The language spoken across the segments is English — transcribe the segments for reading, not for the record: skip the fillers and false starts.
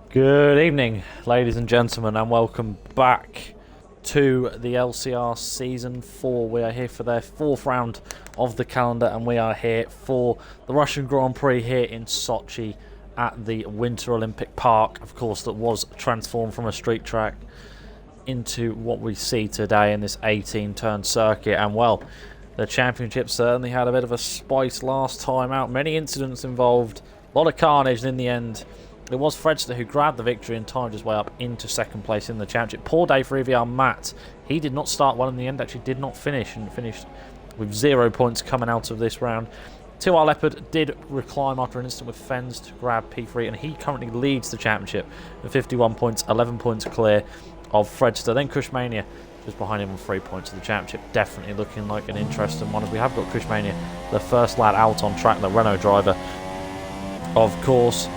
Good evening, ladies and gentlemen, and welcome back to the LCR Season 4. We are here for their fourth round of the calendar, and we are here for the Russian Grand Prix here in Sochi at the Winter Olympic Park, of course, that was transformed from a street track into what we see today in this 18-turn circuit. And well, the championship certainly had a bit of a spice last time out. Many incidents involved, a lot of carnage, and in the end it was Fredster who grabbed the victory and timed his way up into second place in the championship. Poor day for EVR Matt. He did not start well in the end, actually did not finish, and finished with 0 points coming out of this round. 2R Leopard did reclimb after an incident with Fens to grab P3, and he currently leads the championship with 51 points, 11 points clear of Fredster. Then Kushmania just behind him on 3 points of the championship. Definitely looking like an interesting one, as we have got Kushmania, the first lad out on track, the Renault driver, of course.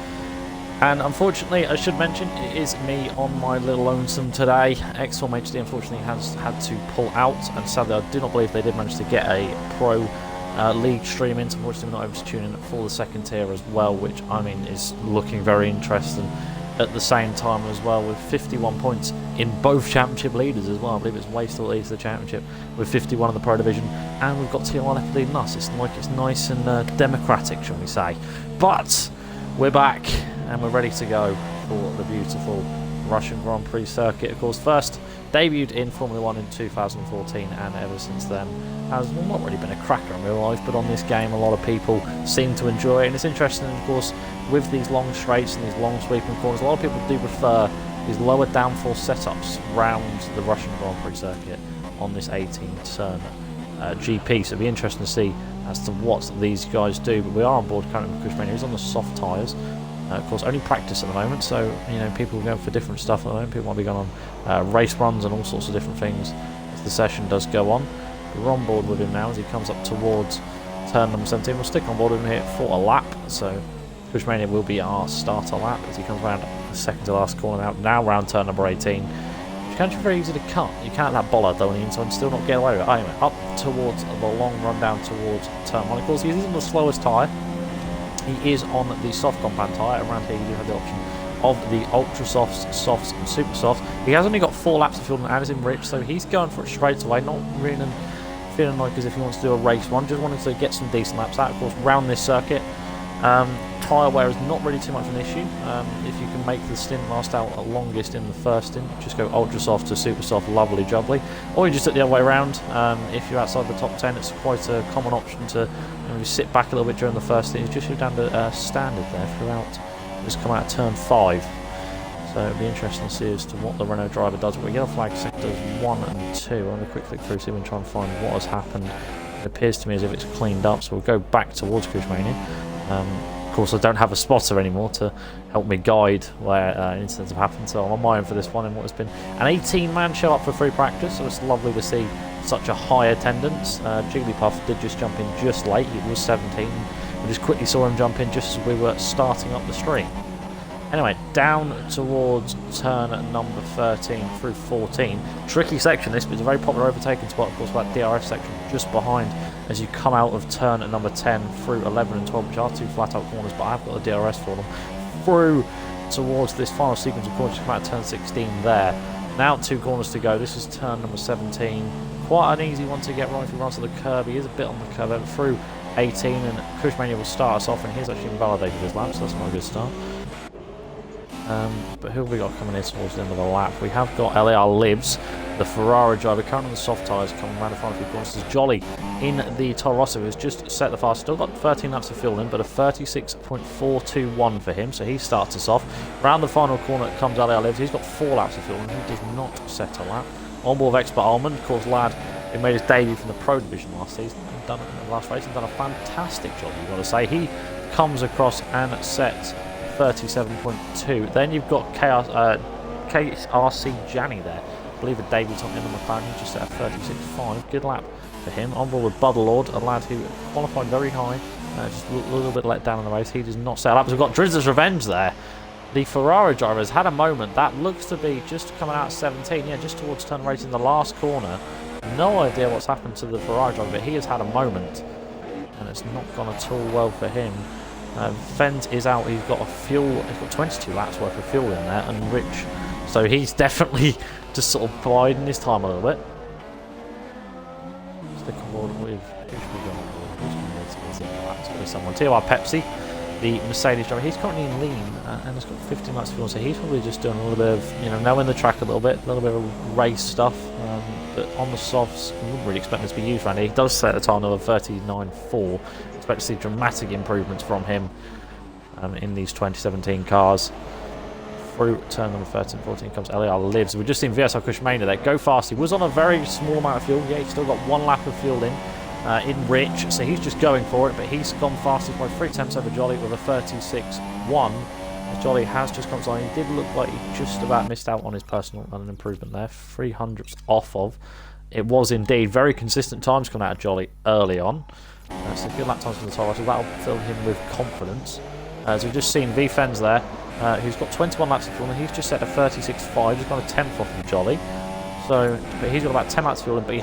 And unfortunately, I should mention, it is me on my little lonesome today. X1 HD unfortunately has had to pull out, and sadly I do not believe they did manage to get a pro league stream in, so unfortunately we're not able to tune in for the second tier as well, which I mean is looking very interesting at the same time as well, with 51 points in both championship leaders as well. I believe it's Waste that leads the championship with 51 in the pro division, and we've got TLR left leading us. It's like it's nice and democratic, shall we say. But we're back and we're ready to go for the beautiful Russian Grand Prix circuit. Of course, first debuted in Formula 1 in 2014, and ever since then has not really been a cracker in real life, but on this game a lot of people seem to enjoy it. And it's interesting, of course, with these long straights and these long sweeping corners, a lot of people do prefer these lower downforce setups round the Russian Grand Prix circuit on this 18-turn GP, so it'll be interesting to see as to what these guys do. But we are on board currently with Kushmania. He's on the soft tyres. Of course, only practice at the moment, so you know people go for different stuff at the moment. People might be going on race runs and all sorts of different things as the session does go on. We're on board with him now as he comes up towards turn number 17. We'll stick on board with him here for a lap, so Kushmania will be our starter lap as he comes around the second to last corner now round turn number 18. Which can be very easy to cut. You can't have that bollard though on the inside and still not get away with it. Anyway, up towards the long run down towards turn 1. Of course, he's on the slowest tyre. He is on the soft compound tyre. Around here you do have the option of the ultra softs, softs and super softs. He has only got 4 laps of fuel and is in rich, so he's going for it straight away, not really feeling like as if he wants to do a race one, just wanted to get some decent laps out. Of course, round this circuit, tyre wear is not really too much of an issue. If you can make the stint last out at longest in the first stint, just go ultra soft to super soft, lovely jubbly. Or you just do it the other way around. If you're outside the top 10, it's quite a common option to sit back a little bit during the first stint. Just go down to standard there throughout. Just come out of turn 5. So it'll be interesting to see as to what the Renault driver does. But yellow flag sectors 1 and 2. I'm going to quick flick through, see if we can try and find what has happened. It appears to me as if it's cleaned up, so we'll go back towards Kushmania. Of course, I don't have a spotter anymore to help me guide where incidents have happened, so I'm on my own for this one in what has been an 18-man show up for free practice, so it's lovely to see such a high attendance. Jigglypuff did just jump in just late. He was 17. We just quickly saw him jump in just as we were starting up the stream. Anyway, down towards turn number 13 through 14. Tricky section this, but it's a very popular overtaking spot, of course, that DRS section just behind as you come out of turn number 10 through 11 and 12, which are 2 flat-out corners, but I've got the DRS for them. Through towards this final sequence of corners, come out of turn 16 there. Now 2 corners to go. This is turn number 17. Quite an easy one to get right if he runs to the curb. He is a bit on the curb through 18, and Kushmania will start us off, and he's actually invalidated his lap, so that's not a good start. But who have we got coming in towards the end of the lap? We have got LAR Libs, the Ferrari driver, currently on the soft tyres, coming around the final few corners. This is Jolly in the Toro Rosso, who's just set the fast. Still got 13 laps of fuel in, but a 36.421 for him, so he starts us off. Round the final corner comes LAR Libs. He's got 4 laps of fuel in, he does not set a lap. On board of Expert Almond, of course, lad who made his debut from the Pro Division last season, and done it in the last race, and done a fantastic job, you've got to say. He comes across and sets 37.2. Then you've got KRC Jani there. I believe a debut on in the McLaren. He just set a 36.5. Good lap for him. On board with Butterlord, a lad who qualified very high. Just a little bit let down in the race. He does not set a lap. So we've got Drizzler's Revenge there. The Ferrari driver has had a moment. That looks to be just coming out at 17. Yeah, just towards turn rate in the last corner. No idea what's happened to the Ferrari driver, but he has had a moment. And it's not gone at all well for him. Fens is out. He's got he's got 22 laps worth of fuel in there, and Rich, so he's definitely just sort of biding his time a little bit. Stick on board with who should we go on board? Who's going to be someone? TR Pepsi, the Mercedes driver. He's currently in lean and has got 15 laps of fuel, so he's probably just doing a little bit of, knowing the track a little bit of race stuff. But on the softs, I wouldn't really expect this to be used around here. He does set a time of 39.4. Expect to see dramatic improvements from him in these 2017 cars. Through turn number 13, 14 comes LCR Lives. We've just seen VSR Kushmania there go fast. He was on a very small amount of fuel. Yeah, he's still got 1 lap of fuel in Rich, so he's just going for it. But he's gone fastest by 3 tenths over Jolly with a 36.1. Jolly has just come on. He did look like he just about missed out on his personal and an improvement there. 300ths off of. It was indeed very consistent times coming out of Jolly early on. So good lap times from the top, so that'll fill him with confidence. So we've just seen V-Fens there, who's got 21 laps of fuel, and he's just set a 36.5. He's got a 10th off of Jolly. So, but he's got about 10 laps of fuel, but he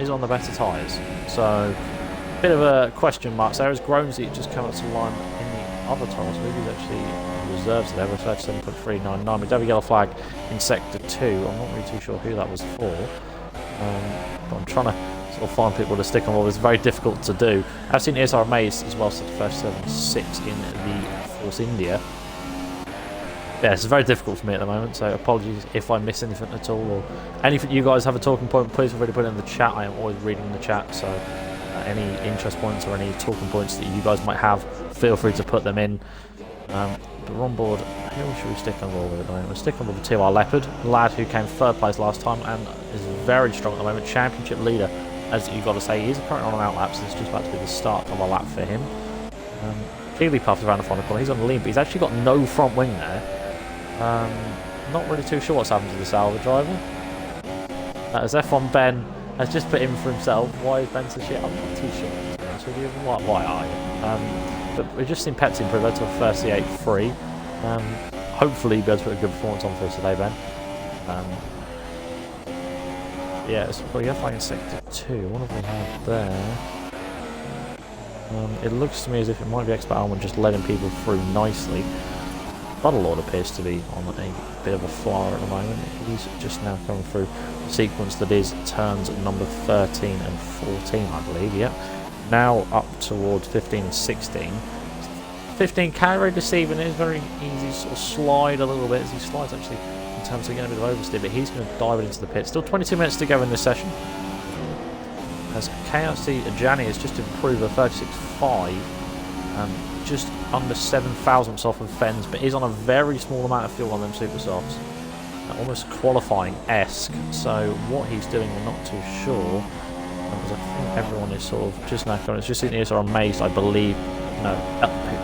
is on the better tyres. So, bit of a question mark. So, as Gronesy just come up to line in the other tyres. So he's actually reserves there with 37.399. We do have a yellow flag in sector 2. I'm not really too sure who that was for. But I'm trying to sort of find people to stick on. Well, it's very difficult to do. I've seen ESR Maze as well, set 37.6 in the Force India. Yeah, it's very difficult for me at the moment, so apologies if I miss anything at all, or anything you guys have a talking point, please feel free to put it in the chat. I am always reading the chat, so any interest points or any talking points that you guys might have, feel free to put them in. But we're on board. Who should we stick on board with at the moment? We'll stick on board with TR Leopard, a lad who came 3rd place last time and is very strong at the moment, championship leader, as you've got to say. He's currently on an outlap, so it's just about to be the start of a lap for him. Jigglypuff around the final corner, he's on the lead, but he's actually got no front wing there. Not really too sure what's happened to the Salva driver. As F1 Ben has just put in for himself. Why is Ben so shit? I'm not too sure. So why are you? But we've just seen Pepsi improve that to a 38.3. Hopefully you'll be able to put a good performance on for us today, Ben. Yeah, it's probably F1 in sector 2. What have we had there? It looks to me as if it might be Expert Almond just letting people through nicely. Lord appears to be on a bit of a flyer at the moment. He's just now coming through a sequence that is turns number 13 and 14, I believe. Yep. Now up towards 15 and 16. 15 can very deceiving. It is very easy to sort of slide a little bit as he slides actually in terms of getting a bit of oversteer, but he's going to dive it into the pit. Still 22 minutes to go in this session. As KRC Ajani has just improved a 36.5. Just under 7 thousandths off of Fens, but is on a very small amount of fuel on them super softs. Almost qualifying-esque, so what he's doing we're not too sure. Because I think everyone is sort of just now going. It's just in ESR Amazed, I believe. No,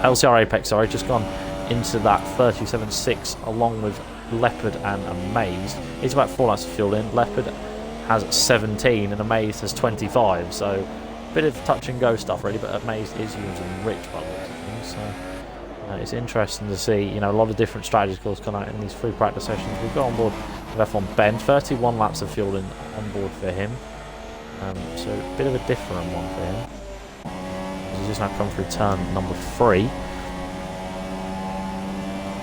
LCR Apex, sorry, just gone into that 37.6 along with Leopard and Amazed. He's about 4 laps of fuel in. Leopard has 17 and Amazed has 25, so a bit of touch and go stuff really, but Amazed is using Rich by the looks of things, so it's interesting to see, a lot of different strategies course come out in these free practice sessions. We've got on board with F1 Ben, 31 laps of fuel in on board for him, so a bit of a different one for him. He's just now come through turn number 3.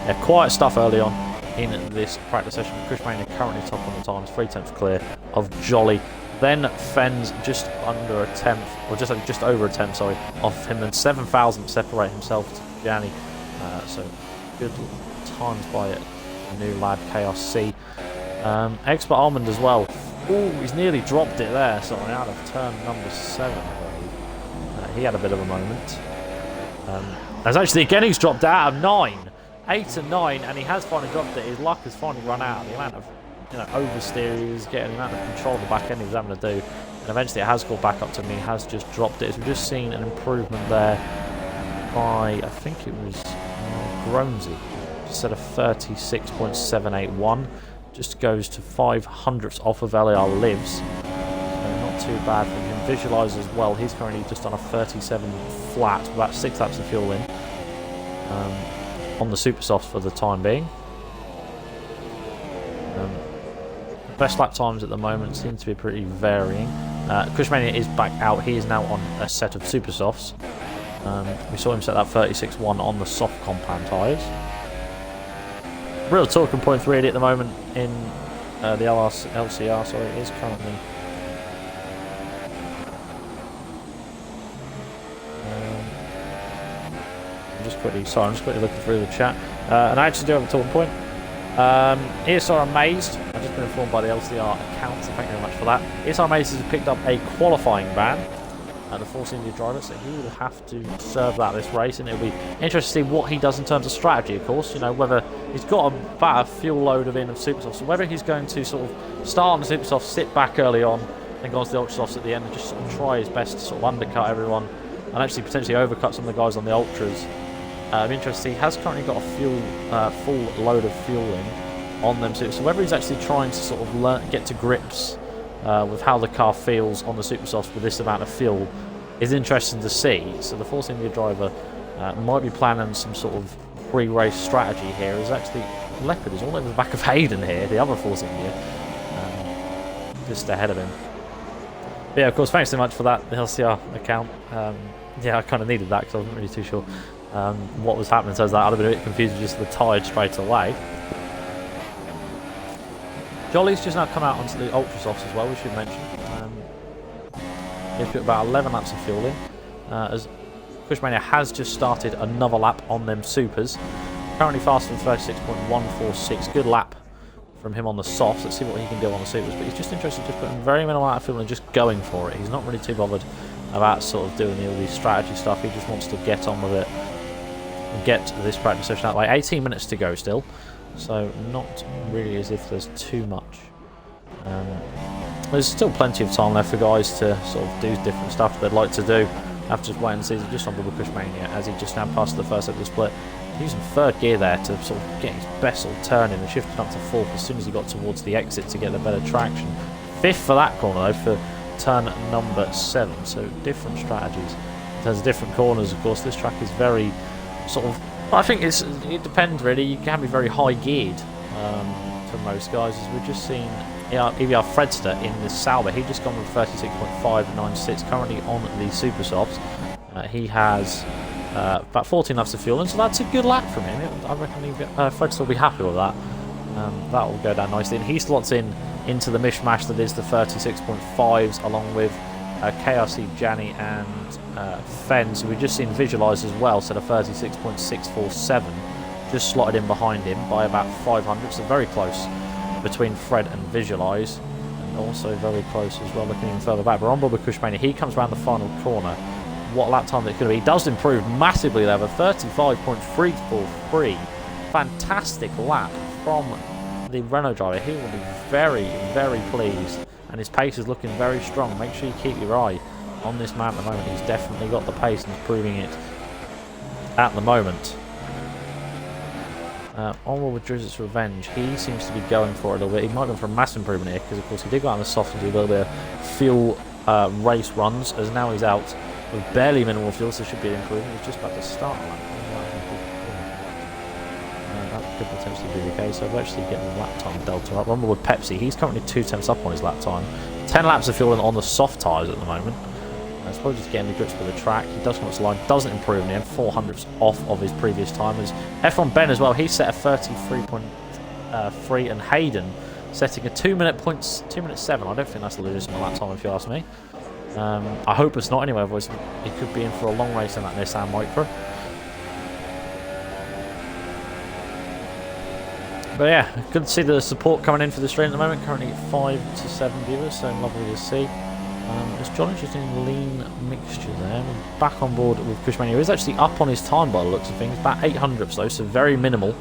Yeah, quiet stuff early on in this practice session. Chris Maynard currently top on the times, 3 tenths clear of Jolly. Then Fens just under a tenth, or just over a tenth, sorry, off him. Then 7 thousandths separate himself to Gianni. So good times by a new lad, KRC. Expert Almond as well. Oh, he's nearly dropped it there. Sorry, out of turn number 7. He had a bit of a moment. As actually again he's dropped out of 9, 8 and 9, and he has finally dropped it. His luck has finally run out. The amount of oversteer he was getting, the amount of control of the back end he was having to do, and eventually it has called back up to me. He has just dropped it. So we've just seen an improvement there by, I think it was Gronesy, set of 36.781, just goes to 500ths off of LCR Lives, so not too bad for him. Visualise as well, he's currently just on a 37 flat with about 6 laps of fuel in on the super softs for the time being. Best lap times at the moment seem to be pretty varying. Kushmania is back out. He is now on a set of super softs. We saw him set that 36.1 on the soft compound tyres. Real talking point really at the moment in the LCR, so it is currently. I'm just quickly looking through the chat, and I actually do have a talking point. ESR Amazed, I've just been informed by the LCR account, so thank you very much for that. ESR Amazed has picked up a qualifying ban, the Force India driver, so he will have to serve that this race, and it'll be interesting to see what he does in terms of strategy, of course. You know, whether he's got about a fuel load of Supersofts, so whether he's going to sort of start on the Supersofts, sit back early on, and go on to the Ultrasofts at the end, and just sort of try his best to sort of undercut everyone, and actually potentially overcut some of the guys on the Ultras. Interesting, he has currently got a full load of fuel in on them, so whether he's actually trying to sort of get to grips with how the car feels on the Supersofts with this amount of fuel is interesting to see. So the Force India driver might be planning some sort of pre-race strategy here. Is actually Leopard is all over the back of Hayden here, the other Force India, just ahead of him. But yeah, of course, thanks so much for that, the LCR account. Yeah, I kind of needed that because I wasn't really too sure what was happening. So I'd have been a bit confused with just the tyre straight away. Jolly's just now come out onto the Ultrasofts as well, we should mention. He's put about 11 laps of fuel in, as Cushmania has just started another lap on them Supers. Currently faster than 36.146, good lap from him on the softs. Let's see what he can do on the Supers, but he's just interested in just putting very minimal amount of fuel and just going for it. He's not really too bothered about sort of doing all these strategy stuff. He just wants to get on with it and get this practice session out of the way. 18 minutes to go still, so not really as if there's too much. There's still plenty of time left for guys to sort of do different stuff they'd like to do. Have to just wait and see. Just on Cushmania as he just now passed the first of the split. Using third gear there to sort of get his best sort of turning and shifting up to fourth as soon as he got towards the exit to get the better traction. Fifth for that corner though for turn number 7. So different strategies in terms of different corners. Of course, this track is very sort of. I think it depends really. You can be very high geared for most guys, as we've just seen. EVR Fredster in the Sauber, he just gone with 36.596 currently on the Supersofts. He has about 14 laps of fuel, and so that's a good lap from him. I reckon Fredster will be happy with that. That will go down nicely, and he slots into the mishmash that is the 36.5s along with KRC, Jani and Fen. So we've just seen Visualize as well, set a 36.647, just slotted in behind him by about 500, so very close between Fred and Visualize, and also very close as well looking even further back. But on Bobby Cushmania, he comes around the final corner. What lap time that could be. He does improve massively there, 35.343. Fantastic lap from the Renault driver. He will be very, very pleased, and his pace is looking very strong. Make sure you keep your eye on this man at the moment. He's definitely got the pace and is proving it at the moment. Onward with Drizzt's Revenge, he seems to be going for it a little bit. He might go for a mass improvement here because of course he did go out on the soft and do a little bit of fuel race runs, as now he's out with barely minimal fuel, so should be an improvement. He's just about to start that. That could potentially be the case. So I've actually getting the lap time delta up. Onward with Pepsi, he's currently 2 tenths up on his lap time. 10 laps of fuel on the soft tyres at the moment. It's probably just getting the grips with the track. He does want to line, doesn't improve in the end, 400ths off of his previous time. As F1 Ben as well, he set a 33.3, and Hayden setting a 2 minute 7. I don't think that's a legitimate lap time if you ask me. I hope it's not anyway, otherwise he could be in for a long race in that Nissan Micra. But yeah, good to see the support coming in for the stream at the moment. Currently 5 to 7 viewers, so lovely to see. It's John interesting lean mixture there. We're back on board with Cushmania. He's actually up on his time by the looks of things, about 800ths though, so very minimal.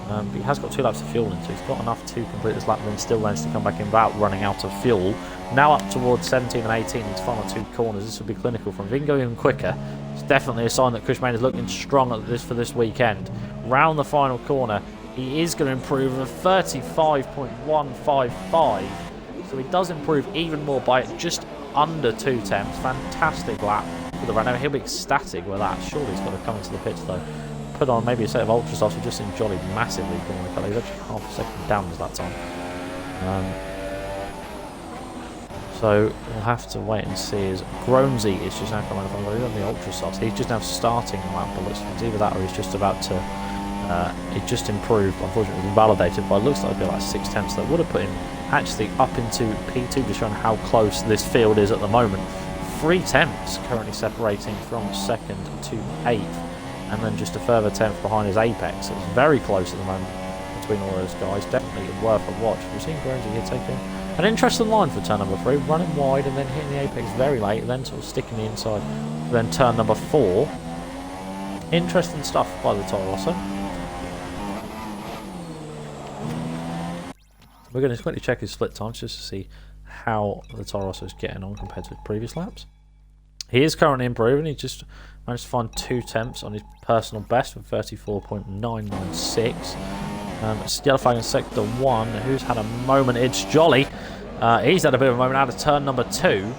But he has got 2 laps of fuel in, so he's got enough to complete this lap and then still managed to come back in without running out of fuel. Now up towards 17 and 18 in his final 2 corners. This will be clinical from him. If he can go even quicker, it's definitely a sign that Cushmania is looking strong at this for this weekend. Round the final corner, he is going to improve a 35.155. So he does improve even more by just under 2 tenths. Fantastic lap for the Renault. He'll be ecstatic with that. Surely he's got to come into the pits though. Put on maybe a set of Ultrasofts. We've just seen Jolly massively pulling the colour. He's actually half a second down at that time. So we'll have to wait and see as Gronesy is just now coming up on the Ultra Softs. He's just now starting the lap, but it's either that or he's just about to it just improved. Unfortunately it was invalidated, but it looks like it'll be like 6 tenths. That would have put him actually up into P2, just showing how close this field is at the moment. 3 tenths currently separating from 2nd to 8th, and then just a further 10th behind his apex. So it's very close at the moment between all those guys. Definitely worth a watch. We've seen Gronesy here taking an interesting line for turn number 3, running wide and then hitting the apex very late, and then sort of sticking the inside. Then turn number 4. Interesting stuff by the Toro Rosso. We're going to quickly check his split times just to see how the Toro Rosso is getting on compared to his previous laps. He is currently improving. He just managed to find 2 tenths on his personal best with 34.996. Yellow flag in sector 1. Who's had a moment? It's Jolly. He's had a bit of a moment out of turn number 2.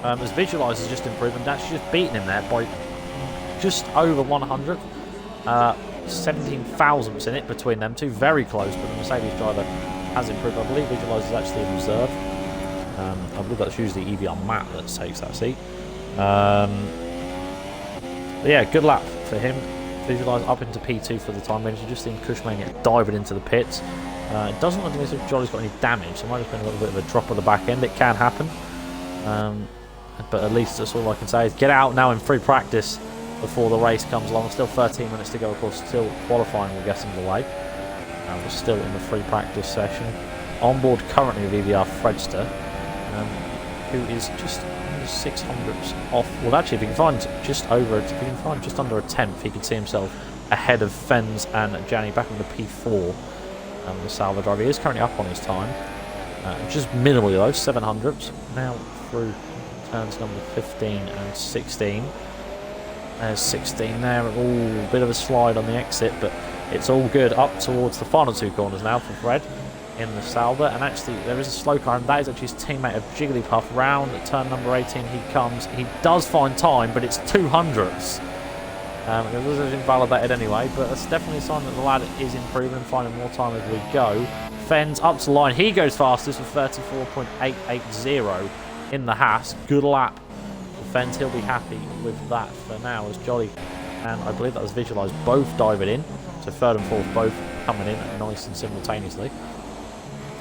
As Visualizer just improved and actually just beaten him there by just over 100. 17 thousandths in it between them two. Very close, but the Mercedes driver has improved. I believe Visualizer is actually in reserve. I believe that's usually EVR Matt that takes that seat. But yeah, good lap for him. Visualize up into P2 for the time being. You just seen Cushmania diving into the pits. It doesn't look as if Jolly's got any damage, so it might have been a little bit of a drop of the back end. It can happen. But at least that's all I can say is get out now in free practice before the race comes along. Still 13 minutes to go, of course. Still qualifying will get underway. We're still in the free practice session. On board currently with EVR Fredster, who is just under 600ths off. Well, actually, if he can find just under a tenth, he could see himself ahead of Fens and Janny back on the P4. The Salva driver, he is currently up on his time, just minimally though, 700ths. Now through turns number 15 and 16. There's 16 there. Ooh, bit of a slide on the exit, but it's all good. Up towards the final 2 corners now for Fred in the Salva, and actually there is a slow car, and that is actually his teammate of Jigglypuff. Round at turn number 18 he comes. He does find time, but it's 200ths. It was invalidated anyway, but that's definitely a sign that the lad is improving and finding more time as we go. Fens up to the line. He goes fastest with 34.880 in the Haas. Good lap for Fens. He'll be happy with that for now as Jolly and I believe that was Visualized both diving in. So 3rd and 4th both coming in nice and simultaneously.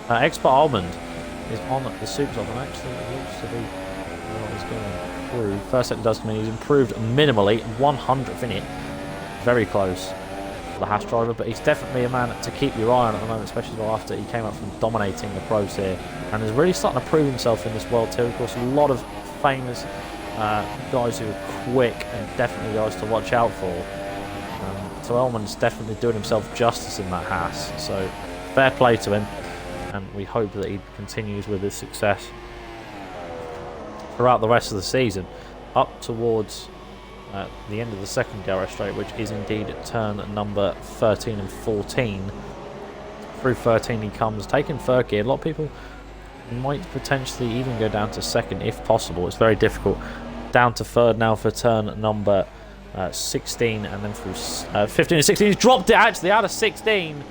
Expert Almond is on the super and actually it looks to be what he's going through. First sector does come in. He's improved minimally, 100th in it. Very close for the Haas driver, but he's definitely a man to keep your eye on at the moment, especially after he came up from dominating the pros here and is really starting to prove himself in this world too. Of course, a lot of famous guys who are quick and definitely guys to watch out for. So Elman's definitely doing himself justice in that Haas. So fair play to him, and we hope that he continues with his success throughout the rest of the season, up towards the end of the second garage straight, which is indeed turn number 13 and 14. Through 13 he comes, taking 3rd gear. A lot of people might potentially even go down to 2nd if possible. It's very difficult. Down to 3rd now for turn number 16, and then through 15 and 16. He's dropped it actually out of 16.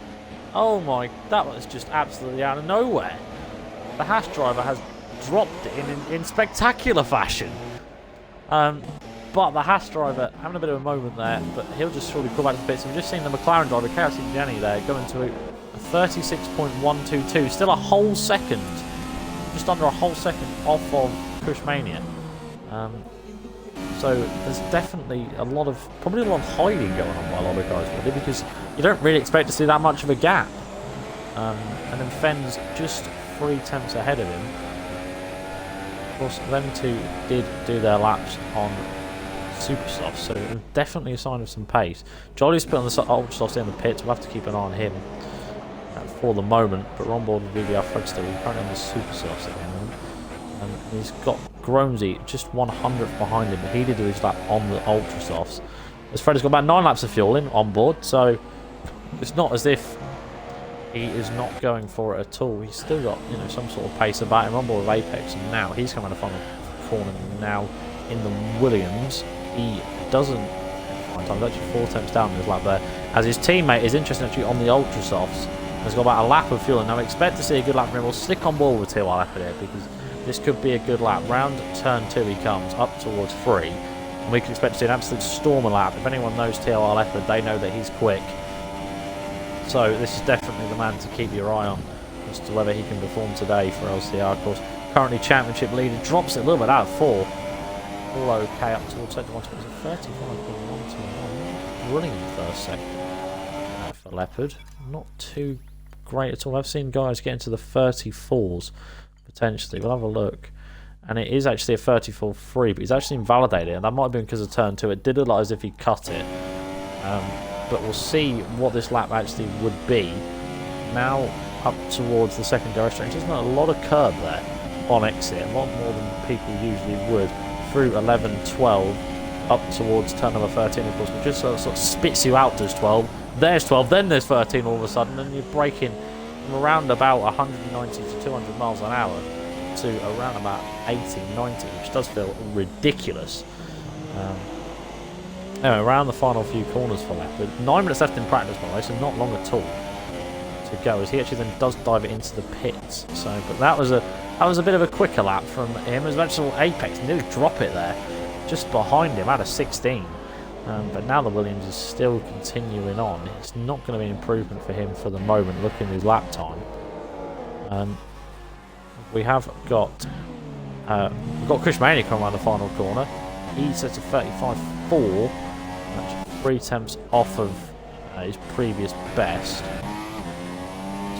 Oh my, that was just absolutely out of nowhere. The Haas driver has dropped it in spectacular fashion. But the Haas driver having a bit of a moment there, but he'll just surely pull back the bits. We've just seen the McLaren driver, Chaos Jenny there, going to a 36.122. Still a whole second, just under a whole second off of Cushmania. So there's definitely probably a lot of hiding going on by a lot of guys really, because you don't really expect to see that much of a gap. And then Fens just 3 tenths ahead of him. Of course, them two did do their laps on super soft, so definitely a sign of some pace. Jolly's put on the ultra softs in the pits. We'll have to keep an eye on him for the moment, but we're on board with VVR Fredster. We're currently on the super softs at the moment. He's got Gronesy just 100th behind him, but he did do his lap on the ultra softs. As Fred has got about 9 laps of fuel in on board, so it's not as if he is not going for it at all. He's still got some sort of pace about him. On board with Apex, and now he's coming to final corner now in the Williams. He doesn't find time. He's actually 4 tenths down in his lap there, as his teammate is interested actually on the ultra softs. Has got about a lap of fuel, and now we expect to see a good lap from him. We'll stick on board with 2 lap here because this could be a good lap. Round turn 2 he comes, up towards 3. And we can expect to see an absolute stormer lap. If anyone knows TLR Leopard, they know that he's quick. So this is definitely the man to keep your eye on as to whether he can perform today for LCR. Of course, currently championship leader, drops it a little bit out of 4. All okay up towards 21, 35.1 to 1. Running in the first sector for Leopard. Not too great at all. I've seen guys get into the 34s potentially. We'll have a look. And it is actually a 34.3, but he's actually invalidated. And that might have been because of turn 2. It did look like as if he cut it. But we'll see what this lap actually would be. Now up towards the secondary stretch. There's not a lot of curb there on exit. A lot more than people usually would. Through 11, 12, up towards turn number 13, of course, which just sort of spits you out. There's 12, there's 12, then there's 13 all of a sudden, and you're braking from around about 190 to 200 miles an hour to around about 80, 90, which does feel ridiculous. Anyway, around the final few corners for Leopard. 9 minutes left in practice, by the way, so not long at all to go, as he actually then does dive it into the pits. So, but that was a bit of a quicker lap from him. It was eventually apex, nearly drop it there, just behind him at a 16. But now the Williams is still continuing on. It's not going to be an improvement for him for the moment, looking at his lap time. We have got we've got Chris Mania coming around the final corner. He sets a 35.4, that's 3 tenths off of his previous best.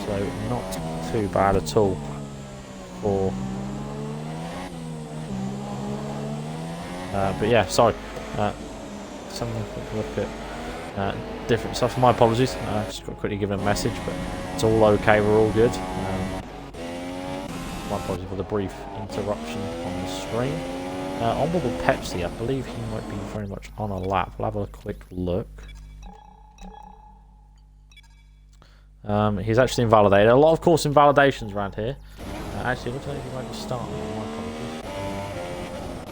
So not too bad at all for. But yeah, sorry. Something to look at different stuff. My apologies. Just got to quickly give him a message, but it's all okay. We're all good. My apologies for the brief interruption on the screen. Onboard with Pepsi, I believe he might be very much on a lap. We'll have a quick look. He's actually invalidated. A lot of course invalidations around here. Actually, it looks like he might be starting. My apologies.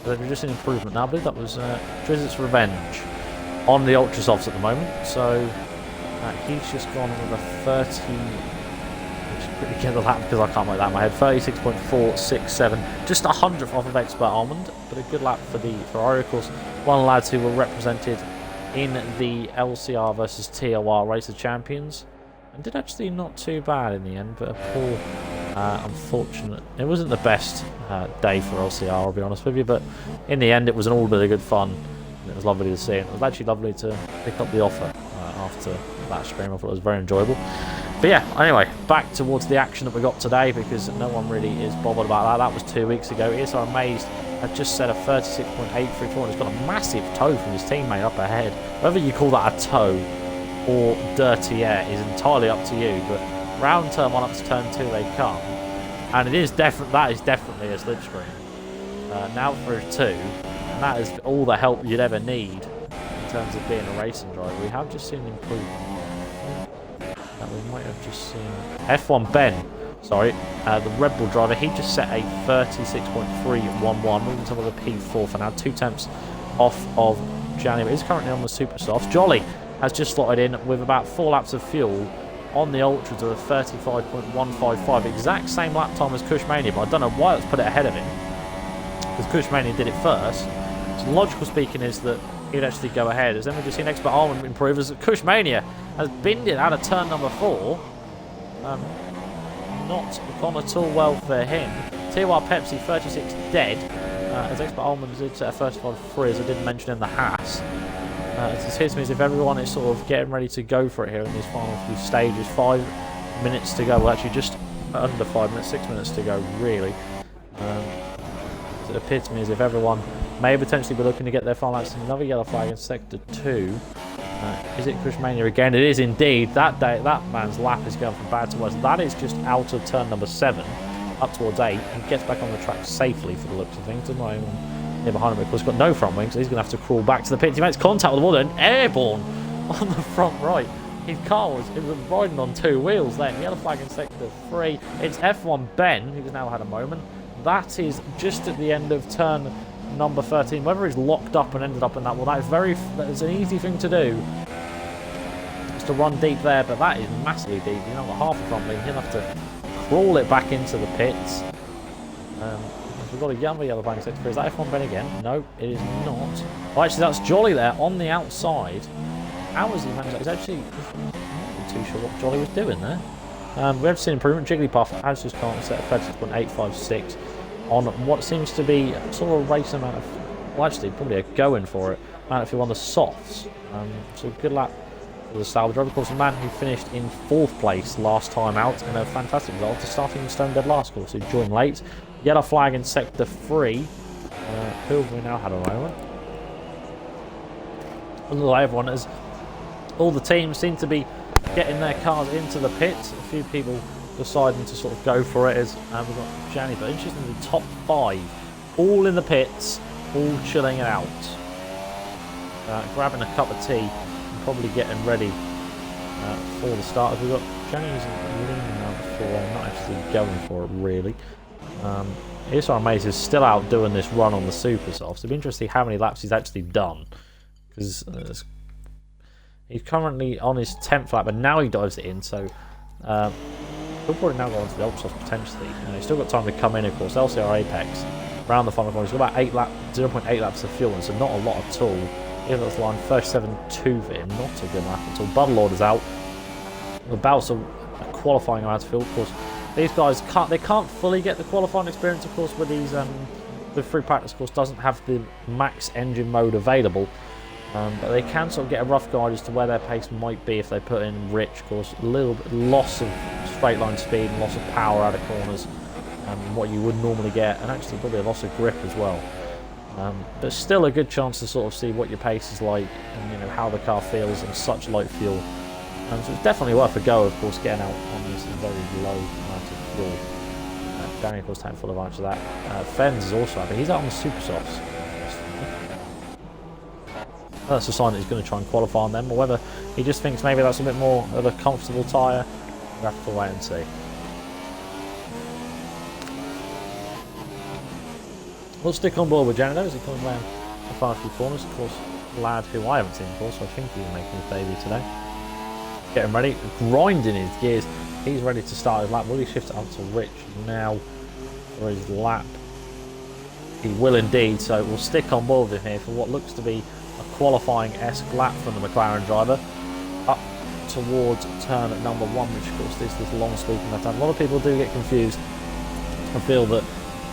But just an improvement now. I believe that was Drizzt's Revenge on the Ultra Softs at the moment. So he's just gone with a 30. Just quickly get the lap because I can't make that in my head. 36.467, just 100th off of Expert Almond, but a good lap for the Ferrari. Of course, one of the lads who were represented in the LCR versus TOR Race of Champions, and did actually not too bad in the end, but a poor, unfortunate. It wasn't the best day for LCR, I'll be honest with you, but in the end, it was an all bit of good fun. And it was lovely to see it. It was actually lovely to pick up the offer after that stream. I thought it was very enjoyable. But yeah, anyway, back towards the action that we got today, because no one really is bothered about that. That was 2 weeks ago. Isar Amazed had just set a 36.834 and has got a massive toe from his teammate up ahead. Whether you call that a toe or dirty air is entirely up to you, but round turn 1 up to turn 2 they come, and that is definitely a slipstream. Now for a 2, and that is all the help you'd ever need in terms of being a racing driver. We have just seen an improvement. We might have just seen F1 Ben, sorry, the Red Bull driver. He just set a 36.311, moving to the P4 for now, 2 tenths off of January. He's currently on the Super Softs. Jolly has just slotted in with about 4 laps of fuel on the Ultras of a 35.155, exact same lap time as Cushmania, but I don't know why let's put it ahead of him, because Cushmania did it first. So logical speaking is that he'd actually go ahead, as then we've just seen Expert Almond improve as Cushmania has binned it out of turn number 4. Not gone at all well for him. TY Pepsi 36 dead, as Expert Almond did set a 35.3, as I did mention in the Haas. It appears to me as if everyone is sort of getting ready to go for it here in these final few stages. 5 minutes to go, well actually just under 5 minutes, 6 minutes to go really. It appears to me as if everyone may potentially be looking to get their final laps. Another yellow flag in sector 2. Is it Cushmania again? It is indeed. That man's lap is going from bad to worse. That is just out of turn number 7, up towards 8, and gets back on the track safely for the looks of things. Doesn't anyone near behind him, of course, got no front wing, so he's going to have to crawl back to the pit. He makes contact with the wall and airborne on the front right. His car was riding on 2 wheels then. Yellow flag in sector 3. It's F1 Ben, who's now had a moment. That is just at the end of turn number 13. Whether he's locked up and ended up in that, well, that is an easy thing to do, just to run deep there, but that is massively deep. You know, half the front wing, he'll have to crawl it back into the pits. we've got a yellow bank sector 3. Is that F1 Ben again? No, it is not. Oh, actually, that's Jolly there on the outside. How was he managed that? He's actually not too sure what Jolly was doing there. We have seen improvement. Jigglypuff has just can't set a 36.856 on what seems to be sort of a race amount of, well, actually, probably a going for it, amount of fuel on the softs. So good lap for the salvage driver. Of course, a man who finished in 4th place last time out, and a fantastic result to starting in stone dead last course, who joined late. Yellow flag in sector 3. Who have we now had a moment? Everyone has, all the teams seem to be getting their cars into the pits. A few people deciding to sort of go for it as we've got Gianni, but interestingly, the top 5 all in the pits, all chilling it out, grabbing a cup of tea and probably getting ready for the start. We've got Gianni leaning out before, not actually going for it really. Isar Maze is still out doing this run on the super soft. It'll be interesting how many laps he's actually done, because he's currently on his 10th lap, and now he dives it in, so he'll probably now go on to the ultra soft potentially. He's still got time to come in, of course. LCR Apex around the final corner. He's got about 0.8 laps of fuel, and so not a lot at all. Even that's line 37.2 for him, not a good lap at all. Butterlord is out. About a qualifying amount of fuel, of course. These guys can't fully get the qualifying experience, of course, with these the free practice course doesn't have the max engine mode available. But they can sort of get a rough guide as to where their pace might be if they put in rich, of course, a little bit loss of straight line speed and loss of power out of corners, what you would normally get, and actually probably a loss of grip as well. But still a good chance to sort of see what your pace is like and how the car feels on such light fuel. So it's definitely worth a go, of course, getting out on this very low amount of fuel. Danny, of course, taking full advantage of that. Fens is also happy. He's out on the super softs. That's a sign that he's going to try and qualify on them, or whether he just thinks maybe that's a bit more of a comfortable tyre. We'll have to wait and see. We'll stick on board with Janitor as he comes around the final few corners. Of course, a lad who I haven't seen before, so I think he's making his debut today. Getting ready, grinding his gears. He's ready to start his lap. Will he shift it up to Rich now for his lap? He will indeed, so we'll stick on board with him here for what looks to be a qualifying-esque lap from the McLaren driver up towards turn at number 1, which of course is this long sweeping left hand. A lot of people do get confused and feel that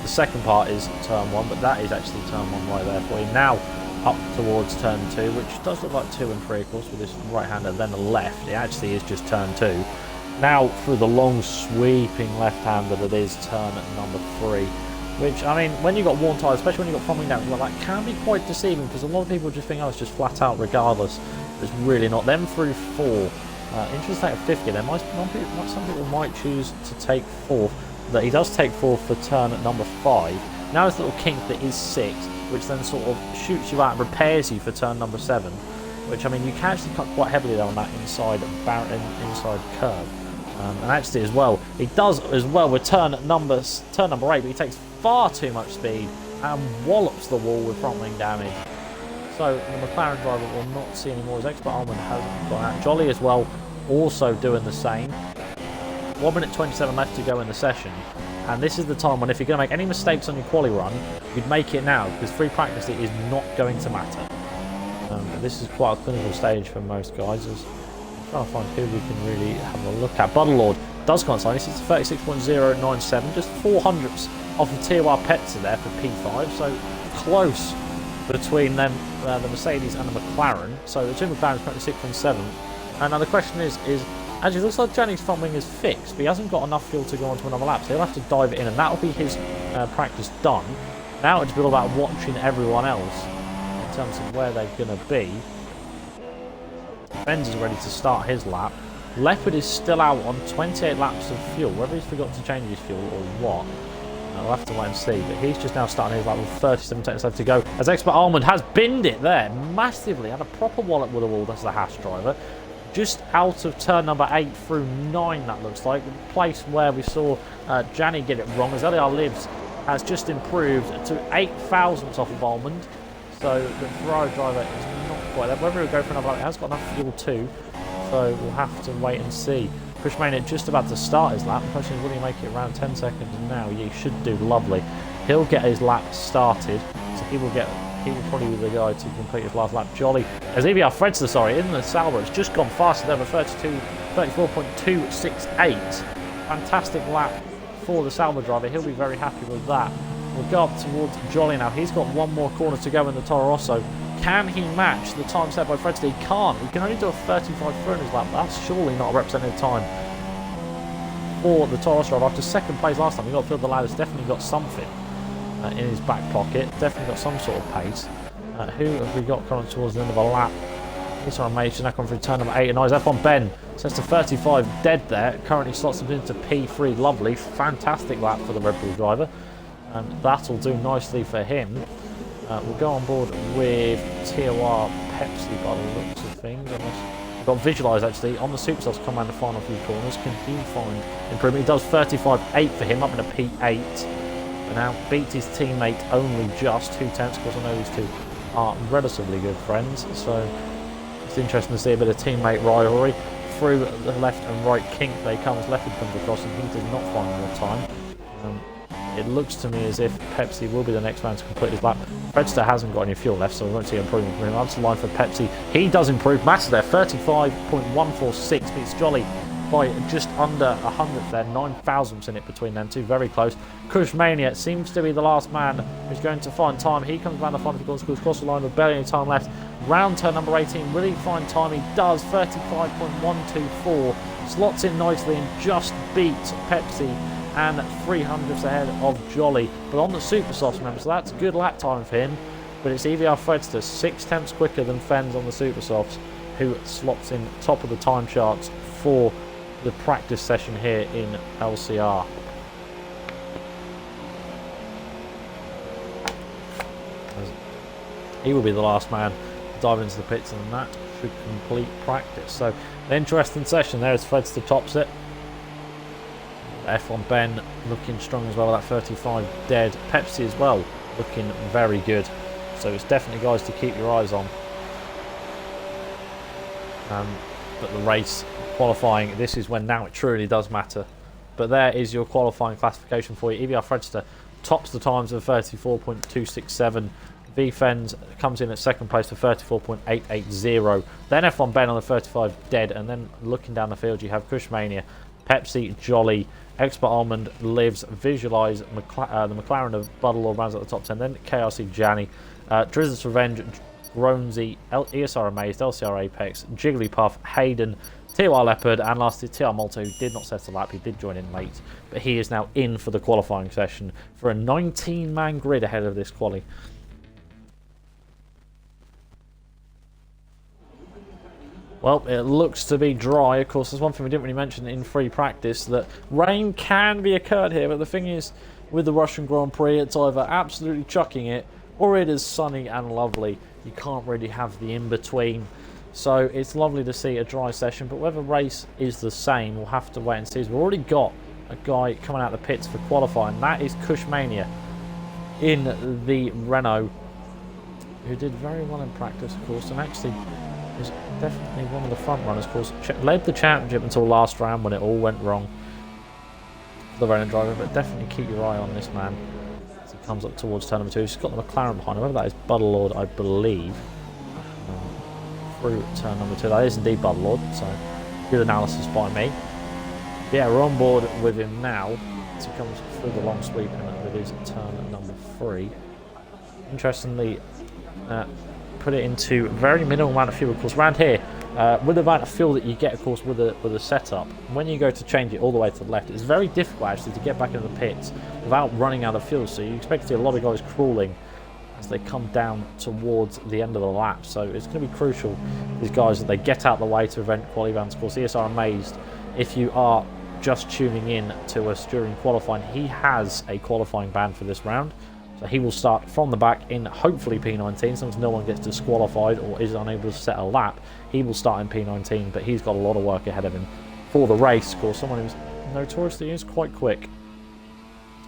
the second part is turn 1, but that is actually turn 1 right there for you. Now up towards turn 2, which does look like 2 and 3, of course, with this right-hander, then a left. It actually is just turn 2. Now through the long sweeping left-hander that is turn at number 3. Which, I mean, when you've got worn tyres, especially when you've got foaming down, well, that can be quite deceiving, because a lot of people just think, oh, it's just flat out regardless. It's really not. Then through 4, interesting at 50, there some people might choose to take 4th. That he does take 4th for turn at number 5. Now this little kink that is 6, which then sort of shoots you out and repairs you for turn number 7. Which, I mean, you can actually cut quite heavily there on that inside curve. And actually as well, he does as well with turn number 8, but he takes far too much speed and wallops the wall with front wing damage. So the McLaren driver will not see any more. His expert Almond has gone out. Jolly as well, also doing the same. 1 minute 27 left to go in the session, and this is the time when if you're going to make any mistakes on your quali run, you'd make it now, because free practice it is not going to matter. This is quite a clinical stage for most guys. I'm trying to find who we can really have a look at. Butterlord does come on. This is 36.097, just 400ths off of TOR Petzer there for P5, so close between them, the Mercedes and the McLaren. So the two McLarens currently 6.7. And now the question is actually it looks like Gianni's front wing is fixed, but he hasn't got enough fuel to go on to another lap, so he'll have to dive it in, and that'll be his practice done. Now it's all about watching everyone else in terms of where they're going to be. Benz is ready to start his lap. Leopard is still out on 28 laps of fuel, whether he's forgot to change his fuel or what. We'll have to wait and see, but he's just now starting his lap with 37 seconds left to go, as Expert Almond has binned it there massively, had a proper wallop with the wall. That's the Haas driver. Just out of turn number 8 through 9, that looks like. The place where we saw Gianni get it wrong, as LCR Lives has just improved to 8 thousandths off of Almond. So the Ferrari driver is not quite there. Whether he'll go for another lap, it has got enough fuel too. So we'll have to wait and see. Pushmania just about to start his lap. The question is, will he make it around 10 seconds now? Yeah, he should do lovely. He'll get his lap started, so he will probably be the guy to complete his last lap. Jolly, as EBR Fredster, sorry, in the Sauber, it's just gone faster than 34.268. Fantastic lap for the Sauber driver. He'll be very happy with that. We'll go up towards Jolly now. He's got one more corner to go in the Toro Rosso. Can he match the time set by Fredster? He can't. He can only do a 35 through in his lap. That's surely not a representative time for the Toro Rosso. After second place last time, he got through the ladder. He's definitely got something in his back pocket. Definitely got some sort of pace. Who have we got coming towards the end of a lap? This one Major now coming through turn number 8 and 9. F1 Ben sets to 35 dead there. Currently slots him into P3. Lovely. Fantastic lap for the Red Bull driver. And that'll do nicely for him. We'll go on board with TOR Pepsi by the looks of things. We've got Visualise actually on the Superstars come around the final few corners. Can he find improvement? He does 35.8 for him, up in a P8. But now beats his teammate only just 2 tenths. Of course, I know these two are relatively good friends, so it's interesting to see a bit of teammate rivalry. Through the left and right kink they come as Leopard comes across, and he does not find more time. It looks to me as if Pepsi will be the next man to complete his lap. Fredster hasn't got any fuel left, so we won't see improvement from him. Up to the line for Pepsi. He does improve. Matters there, 35.146. Beats Jolly by just under 100th there. 9,000ths in it between them two. Very close. Kushmania seems to be the last man who's going to find time. He comes around the final few corners, across the line with barely any time left. Round turn number 18. Will he find time? He does. 35.124. Slots in nicely and just beats Pepsi and 300ths ahead of Jolly, but on the Super Softs, remember, so that's good lap time for him. But it's EVR Fredster 6 tenths quicker than Fens on the Super Softs, who slots in top of the time charts for the practice session here in LCR. He will be the last man to dive into the pits, and that should complete practice. So an interesting session there as Fredster tops it. F1 Ben looking strong as well with that 35 dead. Pepsi as well looking very good. So it's definitely guys to keep your eyes on. But the race qualifying, this is when now it truly does matter. But there is your qualifying classification for you. EVR Fredster tops the times of 34.267. V-Fens comes in at second place for 34.880. Then F1 Ben on the 35 dead. And then looking down the field you have Kushmania, Pepsi, Jolly, Expert Almond, Lives, Visualise, the McLaren of Buddle rounds at the top 10, then KRC Janny, Drizzt's Revenge, Gronesy, ESR Amazed, LCR Apex, Jigglypuff, Hayden, TR Leopard, and lastly TR Malta, who did not set a lap. He did join in late, but he is now in for the qualifying session for a 19-man grid ahead of this quali. Well, it looks to be dry. Of course, there's one thing we didn't really mention in free practice, that rain can be occurred here, but the thing is, with the Russian Grand Prix, it's either absolutely chucking it, or it is sunny and lovely. You can't really have the in-between. So it's lovely to see a dry session, but whether race is the same, we'll have to wait and see. We've already got a guy coming out of the pits for qualifying. That is Kushmania in the Renault, who did very well in practice, of course, and actually is definitely one of the front runners. Of course, led the championship until last round when it all went wrong for the Renault driver, but definitely keep your eye on this man as he comes up towards turn number 2. He's got the McLaren behind him, whether that is Buddlelord, I believe, through turn number 2. That is indeed Buddlelord, so good analysis by me. But yeah, we're on board with him now as he comes through the long sweep and it is turn number 3. Interestingly, put it into very minimal amount of fuel. Of course, around here, with the amount of fuel that you get, of course, with a setup, when you go to change it all the way to the left, it's very difficult actually to get back into the pits without running out of fuel. So you expect to see a lot of guys crawling as they come down towards the end of the lap. So it's going to be crucial, these guys, that they get out the way to prevent quali bans. Of course, ESR Amazed, if you are just tuning in to us during qualifying, he has a qualifying ban for this round. So he will start from the back in hopefully P19, since no one gets disqualified or is unable to set a lap. He will start in P19, but he's got a lot of work ahead of him for the race. Of course, someone who's notoriously is quite quick.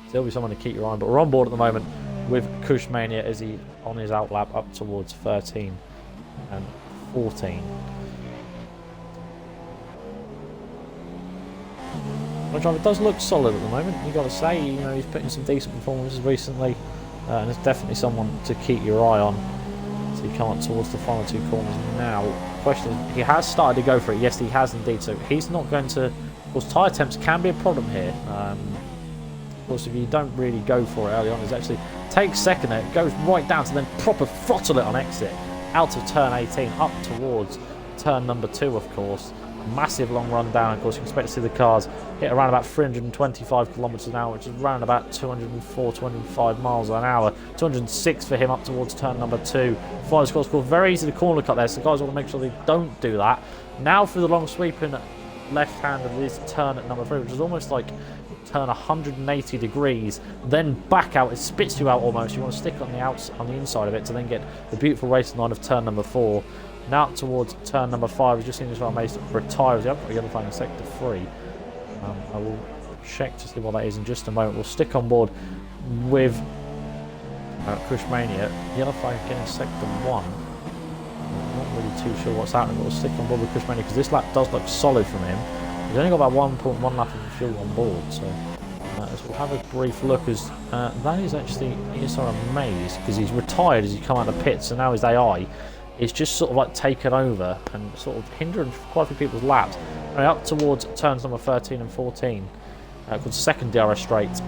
So there'll be someone to keep your eye on. But we're on board at the moment with Kushmania as he on his out lap up towards 13 and 14. driver does look solid at the moment. You got to say, you know, he's putting some decent performances recently, and it's definitely someone to keep your eye on. So he come up towards the final two corners now. Question is, he has started to go for it. Yes, he has indeed. So he's not going to. Of course, tyre attempts can be a problem here. Of course, if you don't really go for it early on, it actually takes second there, goes right down to then proper throttle it on exit, out of turn 18, up towards turn number 2, of course. Massive long run down. Of course, you can expect to see the cars hit around about 325 kilometres an hour, which is around about 204, 205 miles an hour. 206 for him up towards turn number 2. Flies, of course, very easy to corner cut there, so the guys want to make sure they don't do that. Now for the long sweeping left hand of this turn at number 3, which is almost like turn 180 degrees, then back out. It spits you out almost. You want to stick on the inside of it to then get the beautiful racing line of turn number 4. Now up towards turn number 5. We've just seen this one Mason retire as the other yellow flag in sector 3. I will check to see what that is in just a moment. We'll stick on board with Cushmania. Yellow flag again in sector 1. I'm not really too sure what's happening, but we'll stick on board with Cushmania because this lap does look solid from him. He's only got about 1.1 lap of fuel on board, so we'll have a brief look as that is actually ESR Amaze because he's retired as he come out of the pits, so now his AI is just sort of like taken over and sort of hindering quite a few people's laps. Right, up towards turns number 13 and 14, called second DRS straight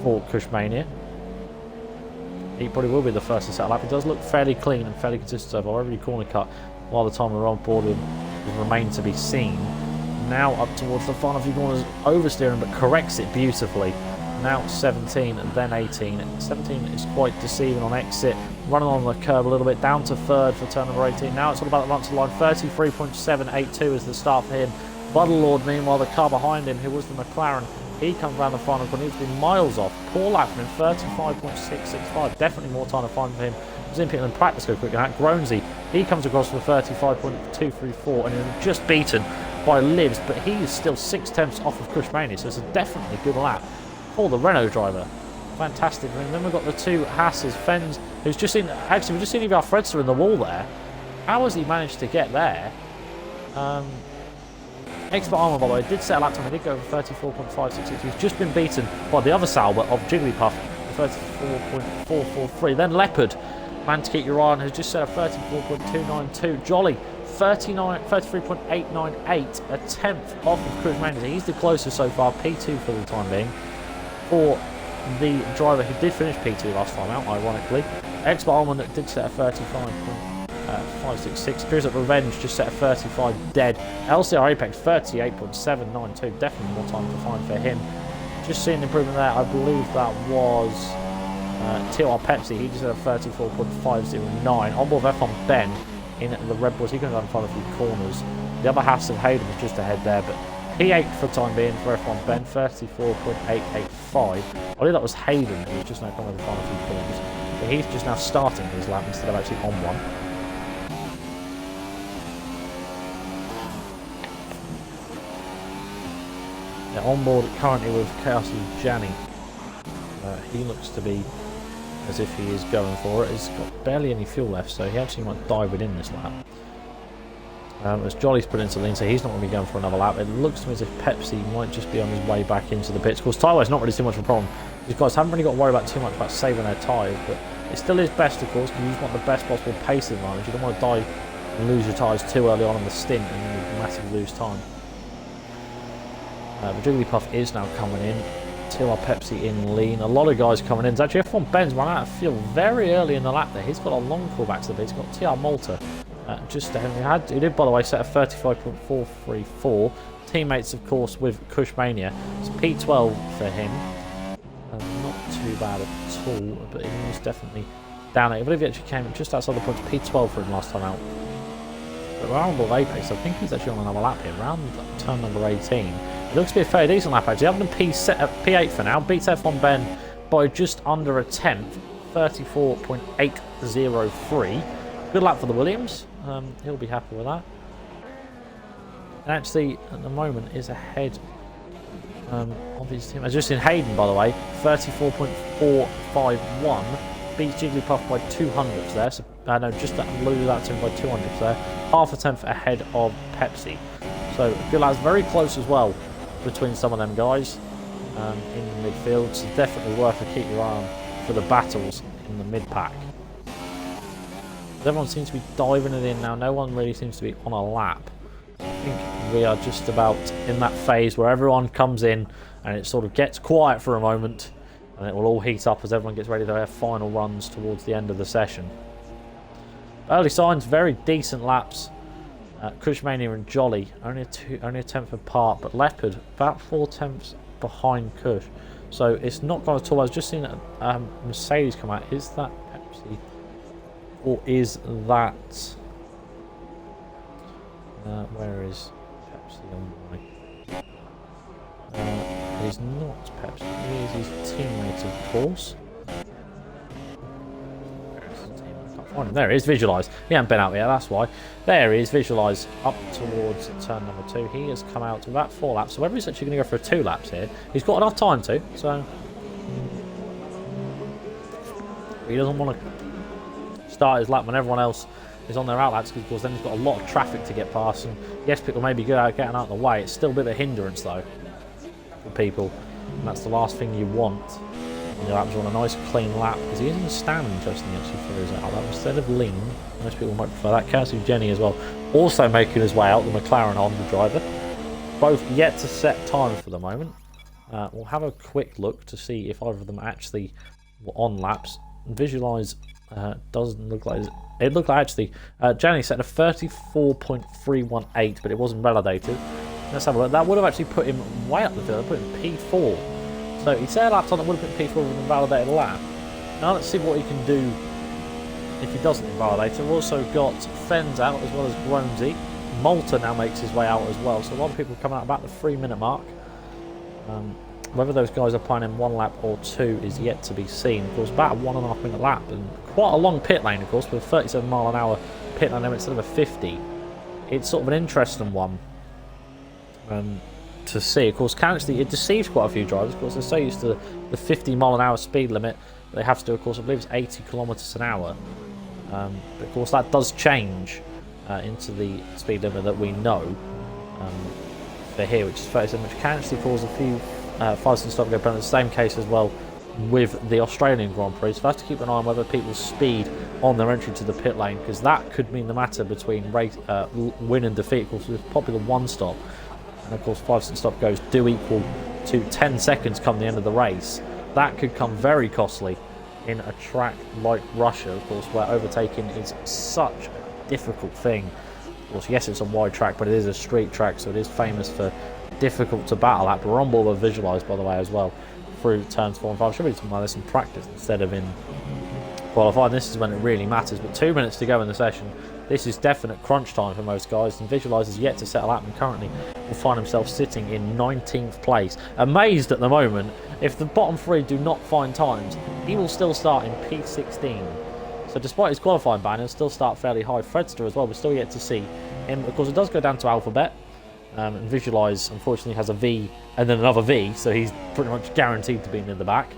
for Cushmania. He probably will be the first to set a lap. It does look fairly clean and fairly consistent so far. Every corner cut while the time we're on board will remain to be seen. Now up towards the final few corners, oversteering but corrects it beautifully. Now 17 and then 18. 17 is quite deceiving on exit, running on the curb a little bit, down to third for turn number 18. Now it's all about the run to the line. 33.782 is the start for him. Buddlelord, meanwhile, the car behind him, who was the McLaren, he comes around the final corner. He's been miles off. Poor lap from him, 35.665. Definitely more time to find for him. Zimpit and practice go quicker than that. Gronesy, he comes across for 35.234 and is just beaten by Livs, but he is still 6/10 off of Cushmania, so it's a definitely good lap for the Renault driver. Fantastic. And then we've got the two Hasses, Fens, who's just seen, actually we've just seen Ivar Fredster in the wall there. How has he managed to get there? Expert Armour, by the way, did set a lap time. He did go for 34.566. He's just been beaten by the other Sauber of Jigglypuff, 34.443. Then Leopard, man to keep your eye on, has just set a 34.292. Jolly, 33.898, a tenth off of Cushmania. He's the closest so far, P2 for the time being, for the driver who did finish P2 last time out, ironically. Expert Armour did set a 35.566. Cruise at Revenge just set a 35 dead. LCR Apex 38.792. Definitely more time to find for him. Just seeing improvement there. I believe that was TR Pepsi. He just had a 34.509. On board F1 Ben in the Red Bulls. He can go and find a few corners. The other half of Hayden was just ahead there, but P8 for the time being for F1 Ben, 34.885. I believe that was Hayden who was just now coming to the final few corners. But he's just now starting his lap instead of actually on one. Yeah, on board currently with Chaos Jani. He looks to be as if he is going for it. He's got barely any fuel left, so he actually might die within this lap. As Jolly's put into the lean, so he's not going to be going for another lap. It looks to me as if Pepsi might just be on his way back into the pits. Of course, tyre-wise, not really too much of a problem. These guys haven't really got to worry about too much about saving their tyres, but it still is best, of course, because you just want the best possible pace advantage. You don't want to die and lose your tyres too early on in the stint and you massively lose time. The Jigglypuff is now coming in. TR Pepsi in lean. A lot of guys coming in. It's actually F1 Ben's run out of fuel very early in the lap there. He's got a long call back to the pit. He's got TR Malta just ahead. He did, by the way, set a 35.434. Teammates, of course, with Cushmania. It's P12 for him. Not too bad at all, but he was definitely down it. I believe he actually came just outside the points. P12 for him last time out. But round of Apex, I think he's actually on another lap here. Round turn number 18. It looks to be a fairly decent lap actually. Having P8 for now. Beats F1 Ben by just under a tenth. 34.803. Good lap for the Williams. He'll be happy with that. And actually, at the moment, is ahead of his team. As just seen Hayden, by the way, 34.451. Beats Jigglypuff by 200ths there. So, no, just lose that to him by 200ths there. Half a tenth ahead of Pepsi. So, good laps, very close as well between some of them guys in the midfield, so definitely worth to keep your eye on for the battles in the mid-pack. Everyone seems to be diving it in now. No one really seems to be on a lap. I think we are just about in that phase where everyone comes in and it sort of gets quiet for a moment, and it will all heat up as everyone gets ready to their final runs towards the end of the session. Early signs, very decent laps. Cushmania and Jolly only a tenth apart, but Leopard about 4 tenths behind Cush. So it's not gone at all. I was just seeing that Mercedes come out. Is that Pepsi? Or is that... where is Pepsi on my... it is not Pepsi. He is his teammate, of course. There he is, Visualise. He hasn't been out yet, that's why. There he is, Visualise, up towards turn number 2. He has come out to about 4 laps, so whether he's actually going to go for 2 laps here, he's got enough time to, so... He doesn't want to start his lap when everyone else is on their out laps, because then he's got a lot of traffic to get past, and yes, people may be good at getting out of the way. It's still a bit of a hindrance, though, for people, and that's the last thing you want. Your laps on a nice clean lap, because he is in the stand, interestingly, actually, for his out lap instead of lean. Most people might prefer that. Courtesy Jenny as well, also making his way out, the McLaren Honda driver. Both yet to set times for the moment. We'll have a quick look to see if either of them actually were on laps. Visualise doesn't look like it looked like actually Jenny set a 34.318, but it wasn't validated. Let's have a look. That would have actually put him way up the field. Put him P4. So he set a lap time that would have been P4 with a validated lap. Now let's see what he can do if he doesn't invalidate. We've also got Fens out as well as Gronesy. Malta now makes his way out as well. So a lot of people come out about the 3-minute mark. Whether those guys are playing in 1 lap or 2 is yet to be seen. Of course, about a 1.5 minute lap and quite a long pit lane, of course, with a 37 mile an hour pit lane instead of a 50. It's sort of an interesting one. To see, of course, it deceives quite a few drivers. Of course, they're so used to the 50 mile an hour speed limit. They have to do, of course, I believe it's 80 kilometers an hour. But of course, that does change into the speed limit that we know for here, which is 37, which can actually cause a few fires and stop go. But in the same case as well with the Australian Grand Prix. So I have to keep an eye on whether people's speed on their entry to the pit lane, because that could mean the matter between win and defeat. Of course, with popular 1 stop. And of course, 5 stop goes do equal to 10 seconds come the end of the race. That could come very costly in a track like Russia, of course, where overtaking is such a difficult thing. Of course, yes, it's a wide track, but it is a street track, so it is famous for difficult to battle at. But we're on board with Visualise, by the way, as well, through turns 4 and 5. Should be something like this in practice instead of in qualifying. This is when it really matters. But 2 minutes to go in the session. This is definite crunch time for most guys, and Visualise is yet to settle out and currently will find himself sitting in 19th place. Amazed at the moment, if the bottom 3 do not find times, he will still start in P16. So despite his qualifying ban, he'll still start fairly high. Fredster as well, we're still yet to see him. Of course, it does go down to Alphabet, and Visualise, unfortunately, has a V and then another V, so he's pretty much guaranteed to be near the back.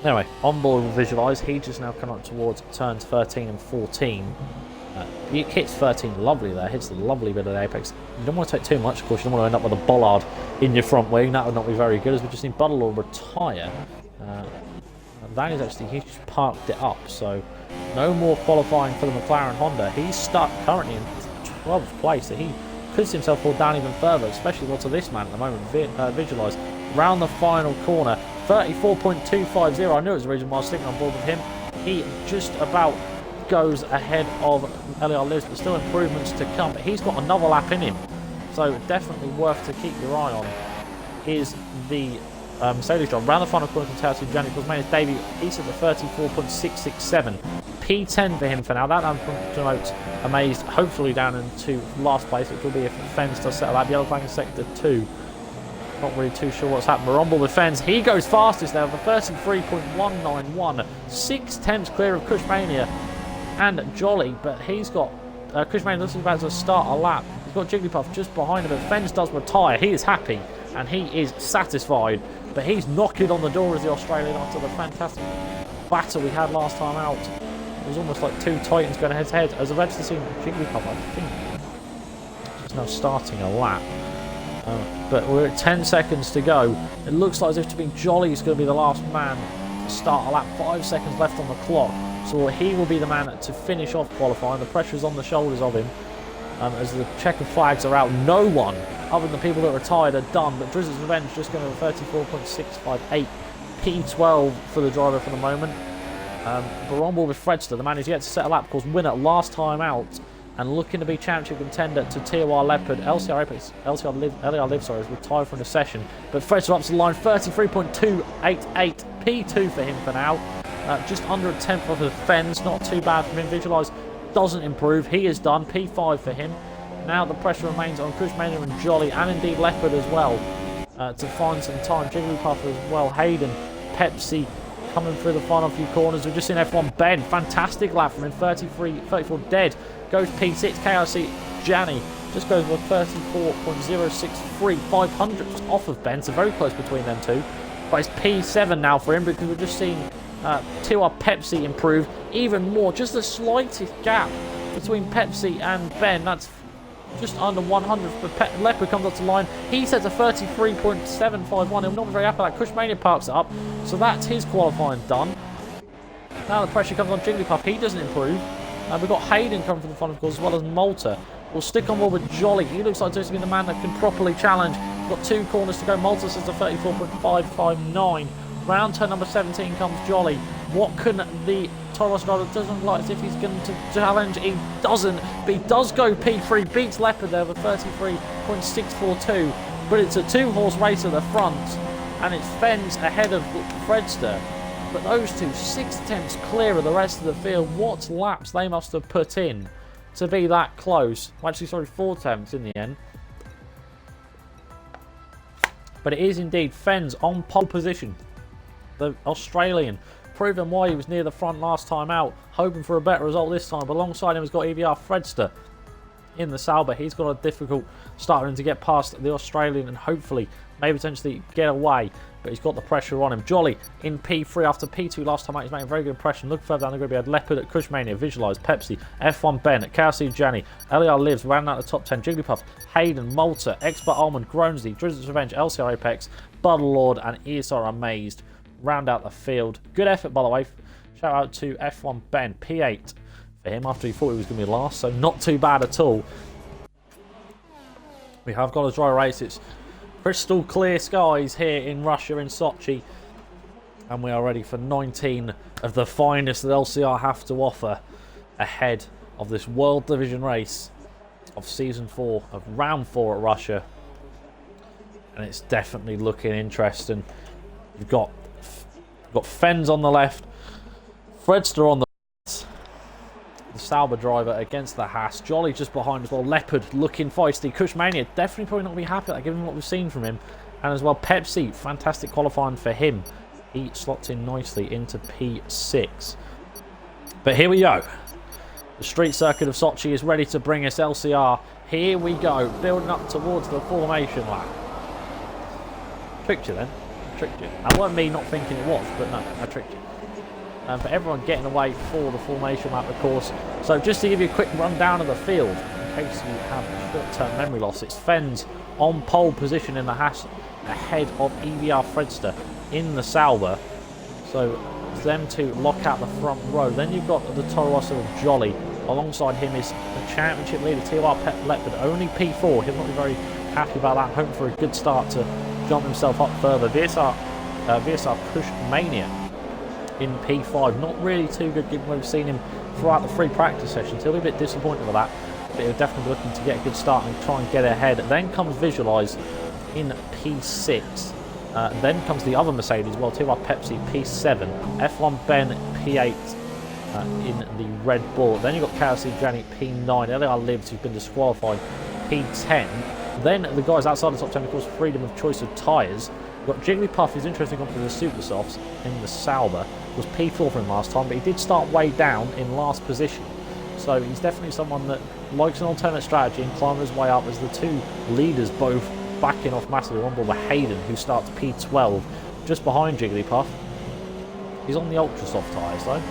Anyway, on board with Visualise, he just now come up towards turns 13 and 14. He hits 13 lovely there, hits the lovely bit of the apex. You don't want to take too much, of course, you don't want to end up with a bollard in your front wing. That would not be very good, as we just seen Buttle will retire. That is actually, he just parked it up, so no more qualifying for the McLaren Honda. He's stuck currently in 12th place, so he could see himself fall down even further, especially lots of this man at the moment, Visualise. Round the final corner, 34.250. I knew it was the reason why I was sticking on board with him. He just about goes ahead of LCR Lives, but still improvements to come. But he's got another lap in him, so definitely worth to keep your eye on is the Mercedes drive. Round the final corner from Taylor to Janet Cosmania's debut. He's at the 34.667. P10 for him for now. That promotes Amazed, hopefully down into last place, which will be if Fens does settle out. Yellow flag in sector 2. Not really too sure what's happened. We're on board with Fens. He goes fastest there with a 33.191. 6 tenths clear of Cushmania and Jolly, but he's got Cushmania looks about to start a lap. He's got Jigglypuff just behind him, but Fens does retire. He is happy and he is satisfied, but he's knocking on the door as the Australian after the fantastic battle we had last time out. It was almost like 2 Titans going head to head. As I've actually seen Jigglypuff, I think, just now starting a lap. But we're at 10 seconds to go. It looks like as if to be Jolly's going to be the last man to start a lap. 5 seconds left on the clock. So he will be the man to finish off qualifying. The pressure is on the shoulders of him. As the checker flags are out, no one other than the people that are retired are done. But Drizzt's Revenge just going to 34.658. P12 for the driver for the moment. We're on board with Fredster, the man who's yet to set a lap, of course, winner last time out. And looking to be championship contender to TOR Leopard. LCR Live, sorry, is retired from the session. But Fredster up to the line, 33.288. P2 for him for now. Just under a tenth of the fence, not too bad from him. Visualise doesn't improve, he is done. P5 for him. Now the pressure remains on Cushmania and Jolly, and indeed Leopard as well, to find some time. Jigglypuff as well. Hayden, Pepsi coming through the final few corners. We've just seen F1 Ben, fantastic lap from him, 34 dead. Goes P6, KRC Janny just goes with 34.063, 500 off of Ben, so very close between them two. But it's P7 now for him because we've just seen TOR Pepsi improve even more. Just the slightest gap between Pepsi and Ben. That's just under 100. But Leopard comes up to line. He sets a 33.751. He'll not be very happy with that. Cushmania parks it up. So that's his qualifying done. Now the pressure comes on Jigglypuff. He doesn't improve. We've got Hayden coming from the front, of course, as well as Malta. We'll stick on board with Jolly. He looks like to be the man that can properly challenge. We've got 2 corners to go. Malta says a 34.559. Round turn number 17 comes Jolly. What can the Toros driver doesn't like as if he's going to challenge? He doesn't, but he does go P3, beats Leopard there with 33.642. But it's a 2-horse race at the front, and it's Fens ahead of Fredster. But those two, 6 tenths clear of the rest of the field. What laps they must have put in to be that close. Well, actually, sorry, 4 tenths in the end. But it is indeed Fens on pole position. The Australian, proving why he was near the front last time out, hoping for a better result this time. But alongside him has got EVR Fredster in the Sauber. He's got a difficult starting to get past the Australian and hopefully, maybe potentially get away. But he's got the pressure on him. Jolly in P3 after P2 last time out. He's making a very good impression. Look further down the grid. We had Leopard at Cushmania, Visualise, Pepsi, F1 Ben, KRC Janny, LCR Lives, rounding out the top 10. Jigglypuff, Hayden, Malta, Expert Almond, Gronesby, Drizzt's Revenge, LCR Apex, Buddle Lord, and ESR Amazed round out the field. Good effort, by the way. Shout out to F1 Ben, P8 for him after he thought he was going to be last. So not too bad at all. We have got a dry race. It's crystal clear skies here in Russia, in Sochi, and we are ready for 19 of the finest that LCR have to offer ahead of this World Division race of Season 4 of Round 4 at Russia. And it's definitely looking interesting. You've got Fens on the left, Fredster on the right, the Sauber driver against the Haas. Jolly just behind as well. Leopard looking feisty. Cushmania definitely probably not be happy with that, given what we've seen from him. And as well, Pepsi, fantastic qualifying for him. He slots in nicely into P6. But here we go. The street circuit of Sochi is ready to bring us LCR. Here we go, building up towards the formation lap. Tricked you then. Tricked you. That weren't me not thinking it was, but no, I tricked you. For everyone getting away for the formation lap, of course. So just to give you a quick rundown of the field, in case you have short-term memory loss, it's Fens on pole position in the Haas ahead of EVR Fredster in the Sauber. So it's them to lock out the front row. Then you've got the Toro Rosso of Jolly. Alongside him is the championship leader, TOR Leopard, only P4. He'll not be very happy about that, hoping for a good start to jump himself up further. VSR Cushmania in P5, not really too good given we've seen him throughout the free practice sessions. He'll be a bit disappointed with that, but he'll definitely be looking to get a good start and try and get ahead. Then comes Visualise in P6. Then comes the other Mercedes, well, TOR Pepsi P7, F1 Ben P8 in the Red Bull. Then you've got KRC Janny P9, LCR Lives, who's been disqualified, P10. Then the guys outside the top 10, of course, freedom of choice of tyres. We've got Jigglypuff, who's interesting, gone for the Super Softs in the Sauber. Was P4 for him last time, but he did start way down in last position. So he's definitely someone that likes an alternate strategy and climbing his way up, as the two leaders both backing off massively. On board with Hayden, who starts P12 just behind Jigglypuff. He's on the ultra soft tyres though.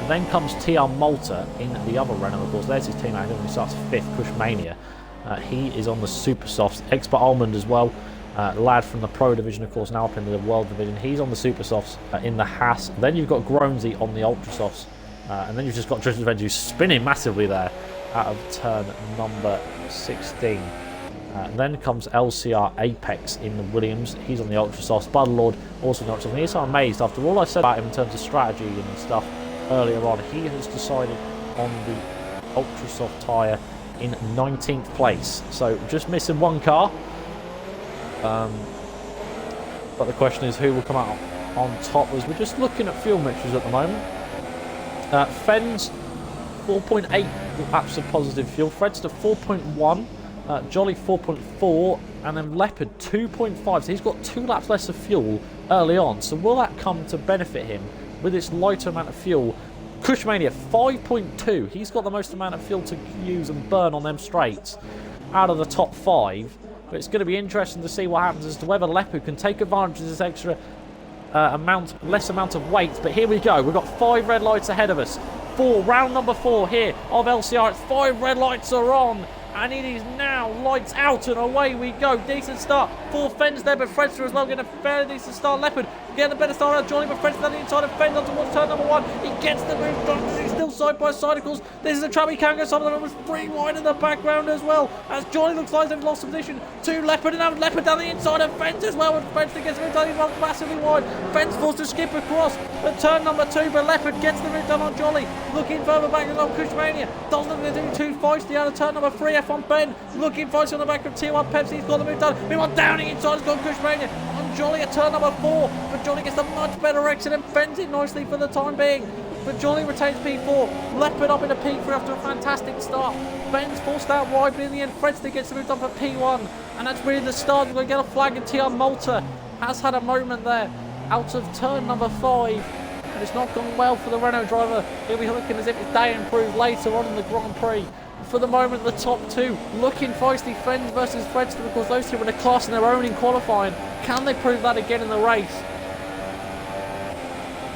Then comes TR Malta in the other Renault, of course. There's his teammate who starts 5th, Cushmania. He is on the super softs. Expert Almond as well. Lad from the Pro Division, of course, now up in the World Division. He's on the super softs in the Haas. Then you've got Gronesy on the ultra softs. And then you've just got Tristan Venju spinning massively there out of turn number 16. Then comes LCR Apex in the Williams. He's on the ultra softs. Budlord also on the ultra softs. He's so amazed after all I said about him in terms of strategy and stuff earlier on. He has decided on the ultra soft tyre in 19th place. So just missing one car. But the question is who will come out on top, as we're just looking at fuel mixtures at the moment. Fens 4.8 laps of positive fuel, Fredster 4.1, Jolly 4.4, and then Leopard 2.5. So he's got 2 laps less of fuel early on. So will that come to benefit him with this lighter amount of fuel? Cushmania 5.2. He's got the most amount of fuel to use and burn on them straights out of the top 5. But it's going to be interesting to see what happens as to whether Leopard can take advantage of this extra less amount of weight. But here we go. We've got 5 red lights ahead of us. Round number 4 here of LCR. It's 5 red lights are on. And it is now lights out and away we go. Decent start for Fens there, but Fredster as well getting a fairly decent start. Leopard getting a better start out of Johnny, but Fredster on the inside of Fens on towards turn number 1. He gets the move done. He's still side by side. Of course, this is a trap he can go. Some of them was 3 wide in the background as well. As Johnny looks like they've lost position to Leopard, and now Leopard down the inside of Fens as well. And Fredster gets the move done. He's run massively wide. Fens forced to skip across at turn number 2, but Leopard gets the move done on Jolly. Looking further back as well, Cushmania doesn't look to do too feisty out of turn number 3. F1 Ben looking feisty on the back of T1 Pepsi. He's got the move done. Meanwhile, Downing inside has gone Cushmania on Jolly at turn number 4, but Jolly gets a much better exit and fends it nicely for the time being. But Jolly retains P4. Leopard up into P3 after a fantastic start. Ben's forced out wide, but in the end, Fredster gets the move done for P1, and that's really the start. We're going to get a flag, and TR Malta has had a moment there out of turn number 5. And it's not gone well for the Renault driver. He'll be looking as if his day improved later on in the Grand Prix. For the moment, the top 2 looking feisty. Fens versus Fredster, because those 2 were in a class in their own in qualifying. Can they prove that again in the race?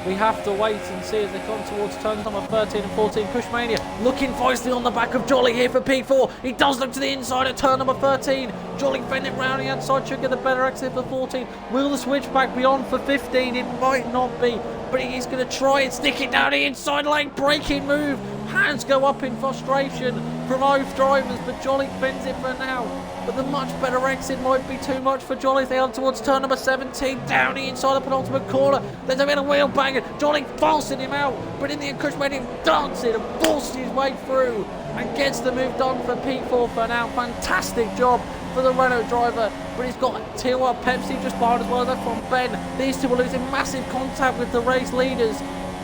We have to wait and see as they come towards turns number 13 and 14. Cushmania looking feisty on the back of Jolly here for P4. He does look to the inside at turn number 13. Jolly fending round the outside, should get the better exit for 14. Will the switchback be on for 15? It might not be, but he's going to try and stick it down the inside lane. Braking move. Hands go up in frustration from both drivers, but Jolly fends it for now. But the much better exit might be too much for Jolly. They are towards turn number 17, down the inside the penultimate corner. There's a bit of wheel banging. Jolly forcing him out, but in the end, Kush made him dance it and forced his way through and gets the move done for P4 for now. Fantastic job for the Renault driver, but he's got T1 Pepsi just behind as well as that from Ben. These 2 are losing massive contact with the race leaders.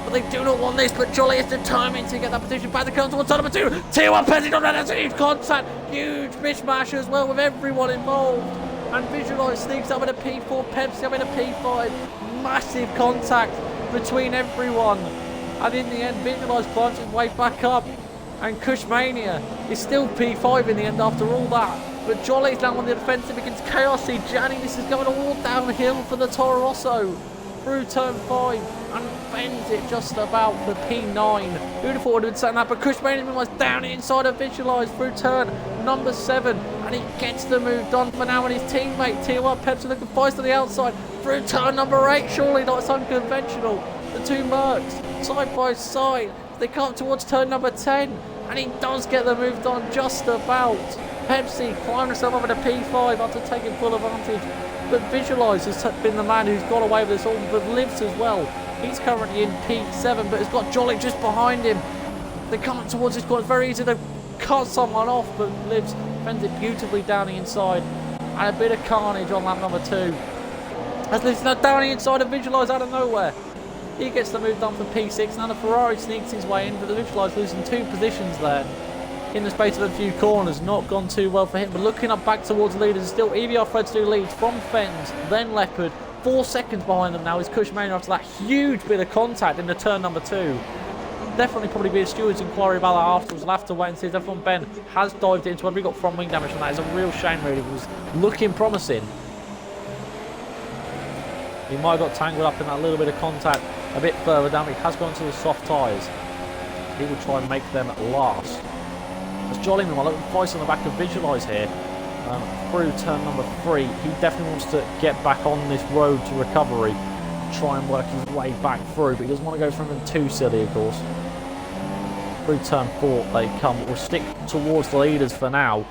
But they do not want this, but Jolly is determined to get that position back. The comes towards turn number 2. T1 Pepsi not has a huge contact. Huge mishmash as well with everyone involved. And Visualize sneaks up in a P4, Pepsi up in a P5. Massive contact between everyone. And in the end, Visualize climbs his way back up. And Cushmania is still P5 in the end after all that. But Jolly's now on the defensive against KRC Gianni. This is going all downhill for the Toro Rosso through turn 5 and bends it just about for P9. Who'd have thought would have been saying that, but Cushmania was down inside of Visualize through turn number 7, and he gets the move done for now, and his teammate T1 Pepsi looking feist on the outside through turn number 8. Surely not so unconventional. The 2 Mercs side by side. They come towards turn number 10, and he does get the move done just about. Pepsi climbed himself up at a P5 after taking full advantage. But Visualize has been the man who's got away with this all, but Lives as well. He's currently in P7, but has got Jolly just behind him. They come towards this corner. It's very easy to cut someone off, but Lives fends it beautifully down the inside. And a bit of carnage on lap number 2. As Lives now down the inside of Visualize out of nowhere. He gets the move done for P6. Now the Ferrari sneaks his way in, but the Visualize losing 2 positions there in the space of a few corners. Not gone too well for him, but looking up back towards the leaders, still EVR Fredster leads from Fens, then Leopard. 4 seconds behind them now is Cushmania after that huge bit of contact in the turn number 2. Definitely probably be a steward's inquiry about that afterwards. We'll have to wait and see if F1 Ben has dived into whether he got front wing damage from that. It's a real shame really. It was looking promising. He might have got tangled up in that little bit of contact a bit further down, but he has gone to the soft tyres. He will try and make them last. As Jolly meanwhile, look at the voice on the back of Visualize here. Through turn number 3, he definitely wants to get back on this road to recovery, try and work his way back through, but he doesn't want to go for anything too silly, of course. Through turn 4 they come, but we'll stick towards the leaders for now.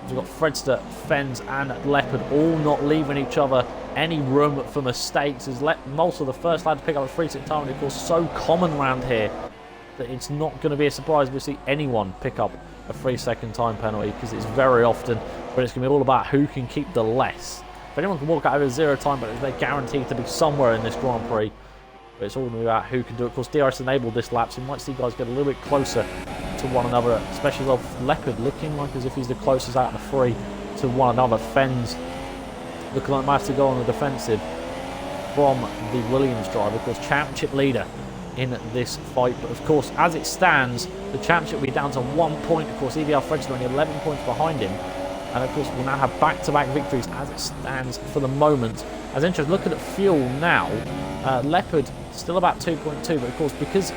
We've got Fredster, Fens and Leopard all not leaving each other any room for mistakes, as Malta, the first lad to pick up a free sit time, and of course so common around here that it's not going to be a surprise if we see anyone pick up a 3-second time penalty, because it's very often, but it's going to be all about who can keep the less. If anyone can walk out over 0 time, but they're guaranteed to be somewhere in this Grand Prix. But it's all going to be about who can do it. Of course, DRS enabled this lap, so you might see guys get a little bit closer to one another, especially with Leopard looking like as if he's the closest out of the 3 to one another. Fens looking like might have to go on the defensive from the Williams driver, of course, championship leader in this fight. But of course, as it stands, the championship will be down to 1 point. Of course, EVR Fred's only 11 points behind him. And of course, we'll now have back-to-back victories as it stands for the moment. As interesting, looking at fuel now, Leopard still about 2.2, but of course, because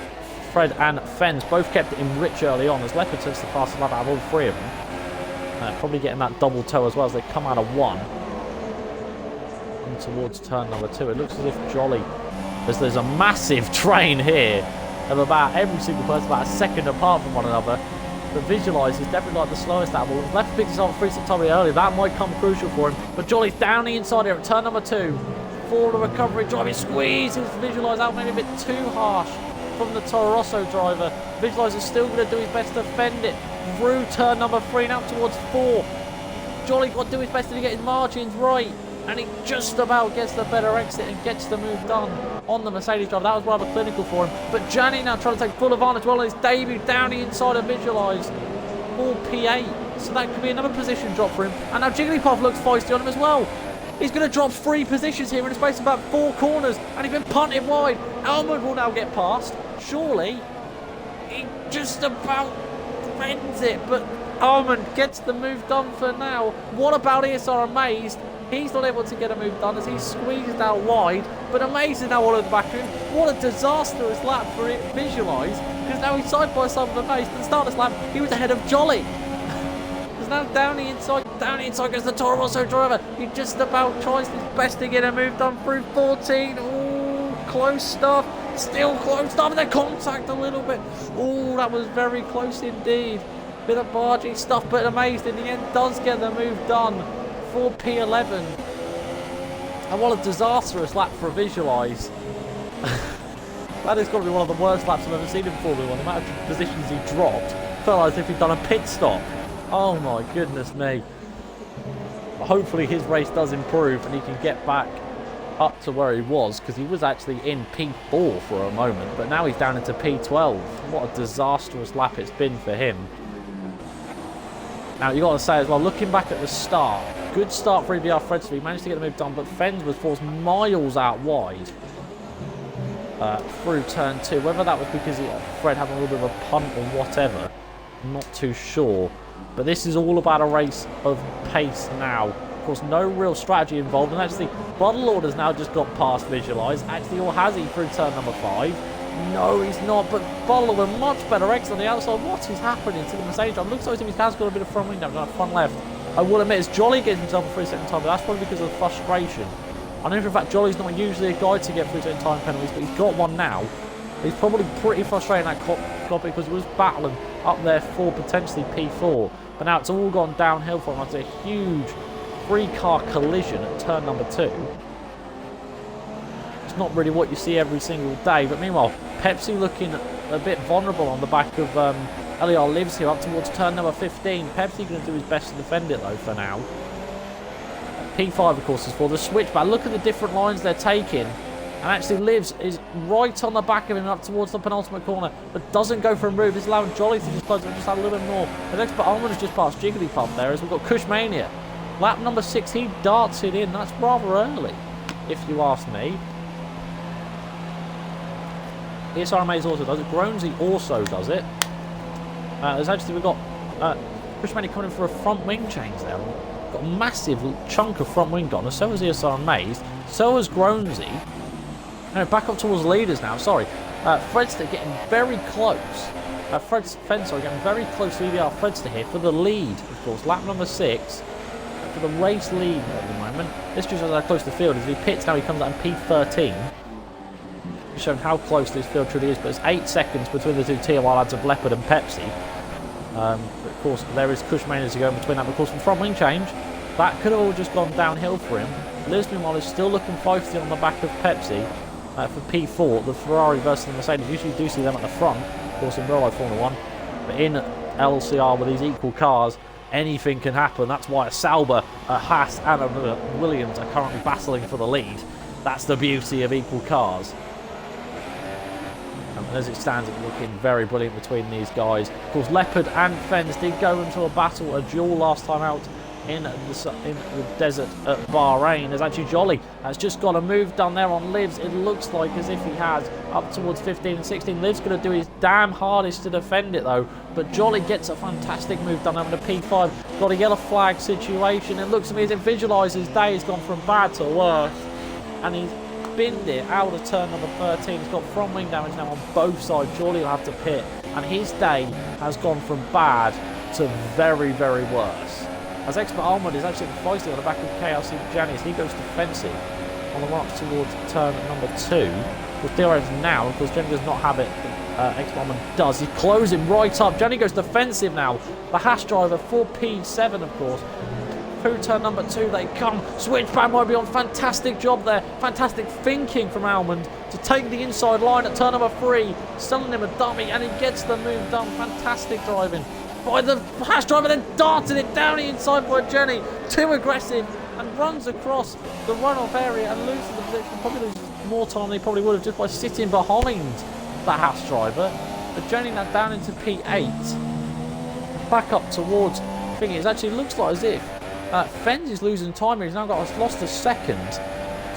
Fred and Fens both kept it in rich early on, as Leopard takes the fastest lap out of all 3 of them, probably getting that double toe as well as they come out of 1 and towards turn number 2. It looks as if Jolly, as there's a massive train here of about every single person about a second apart from one another. But Visualize is definitely like the slowest out of all. If Leopard picks himself a free sit time early, that might come crucial for him. But Jolly's down the inside here at turn number 2. For the recovery, driving squeezes Visualize out, maybe a bit too harsh from the Toro Rosso driver. Visualize is still going to do his best to fend it through turn number 3 now towards 4. Jolly got to do his best to get his margins right, and he just about gets the better exit and gets the move done on the Mercedes driver. That was rather clinical for him. But Gianni now trying to take full advantage well on his debut down the inside of Visualize for P8. So that could be another position drop for him. And now Jigglypuff looks feisty on him as well. He's going to drop 3 positions here in the space of about 4 corners, and he's been punted wide. Elmwood will now get past. Surely, he just about ends it, but Almond gets the move done for now. What about ESR Amazed? He's not able to get a move done as he's squeezed out wide, but Amazed is now all at the back of him. What a disastrous lap for it, Visualize, because now he's side by side with Amazed. At the start of this lap, he was ahead of Jolly. Now down the inside goes the Toro Rosso driver. He just about tries his best to get a move done through 14. Ooh, close stuff. Still close stuff. And then contact a little bit. Ooh, that was very close indeed. Bit of barging stuff, but Amazed in the end does get the move done for P11. And what a disastrous lap for Visualize. That is going to be one of the worst laps I've ever seen in Formula 1. The amount of positions he dropped felt as if he'd done a pit stop. Oh my goodness me. Hopefully his race does improve and he can get back up to where he was, because he was actually in P4 for a moment, but now he's down into P12. What a disastrous lap it's been for him. Now you got to say as well, looking back at the start, good start for EVR Fredster. He managed to get the move done, but Fens was forced miles out wide through turn 2. Whether that was because Fred having a little bit of a punt or whatever, I'm not too sure. But this is all about a race of pace now. Of course, no real strategy involved. And actually, Bottle Order's now just got past Visualize. Actually, or has he through turn number 5? No, he's not. But Bottle Order, much better exit on the outside. What is happening to the Mercedes driver? Looks like he has got a bit of front wing now, front left. I will admit, it's Jolly getting himself a 3-second time, but that's probably because of the frustration. I know for a fact Jolly's not usually a guy to get 3-second time penalties, but he's got one now. He's probably pretty frustrated in that cockpit because he was battling up there for potentially P4. But now it's all gone downhill for him. It's a huge 3-car collision at turn number 2. It's not really what you see every single day. But meanwhile, Pepsi looking a bit vulnerable on the back of LER Lives here up towards turn number 15. Pepsi going to do his best to defend it though for now. P5 of course is for the switchback. Look at the different lines they're taking. And actually Lives is right on the back of him up towards the penultimate corner, but doesn't go for a move. It's allowing Jolly to just close it, just add a little bit more. The next but Almond has just passed Jigglypuff there as we've got Cushmania. Lap number 6, he darts it in. That's rather early, if you ask me. ESR Maze also does it. Gronesy also does it. There's actually, we've got Cushmania coming in for a front wing change there. Got a massive chunk of front wing gone, and so has ESR Maze. So has Gronesy. No, back up towards leaders now, sorry. Fredster getting very close Fence, sorry, getting very close to EBR Fredster here for the lead, of course. Lap number 6 for the race lead at the moment. This just shows how close the field is. If he pits now, he comes out in P13. Showing how close this field truly is, but it's 8 seconds between the two tier 1 lads of Leopard and Pepsi. But of course, there is Cushmaners to go in between that. But of course, from front wing change, that could have all just gone downhill for him. Lewis, meanwhile, is still looking feisty on the back of Pepsi for P4. The Ferrari versus the Mercedes. Usually do see them at the front, of course, in real life Formula 1. But in LCR with these equal cars, anything can happen. That's why a Sauber, a Haas, and a Williams are currently battling for the lead. That's the beauty of equal cars. And as it stands, it's looking very brilliant between these guys. Of course, Leopard and Fens did go into a battle, a duel last time out in the desert at Bahrain. There's actually Jolly has just got a move done there on Livs. It looks like as if he has up towards 15 and 16. Livs going to do his damn hardest to defend it though. But Jolly gets a fantastic move done over the P5. Got a yellow flag situation. It looks to me as if Visualize his day has gone from bad to worse. And he's binned it out of turn number 13. He's got front wing damage now on both sides. Jolly will have to pit. And his day has gone from bad to very, very worse. As Expert Armoured is actually feisty on the back of KLC Janice. He goes defensive on the run towards turn number 2. With DRS now, of course, Jenny does not have it. Expert Armoured does. He's closing right up. Jenny goes defensive now. The Haas driver for P7, of course. Through turn number 2 they come. Switchback might be on. Fantastic job there. Fantastic thinking from Almond to take the inside line at turn number 3. Selling him a dummy and he gets the move done. Fantastic driving by the Haas driver, then darted it down the inside by Jenny. Too aggressive and runs across the runoff area and loses the position. Probably loses more time than he probably would have just by sitting behind the Haas driver. But Jenny now down into P8. Back up towards thingy. It actually looks like as if Fens is losing time here. He's now lost a second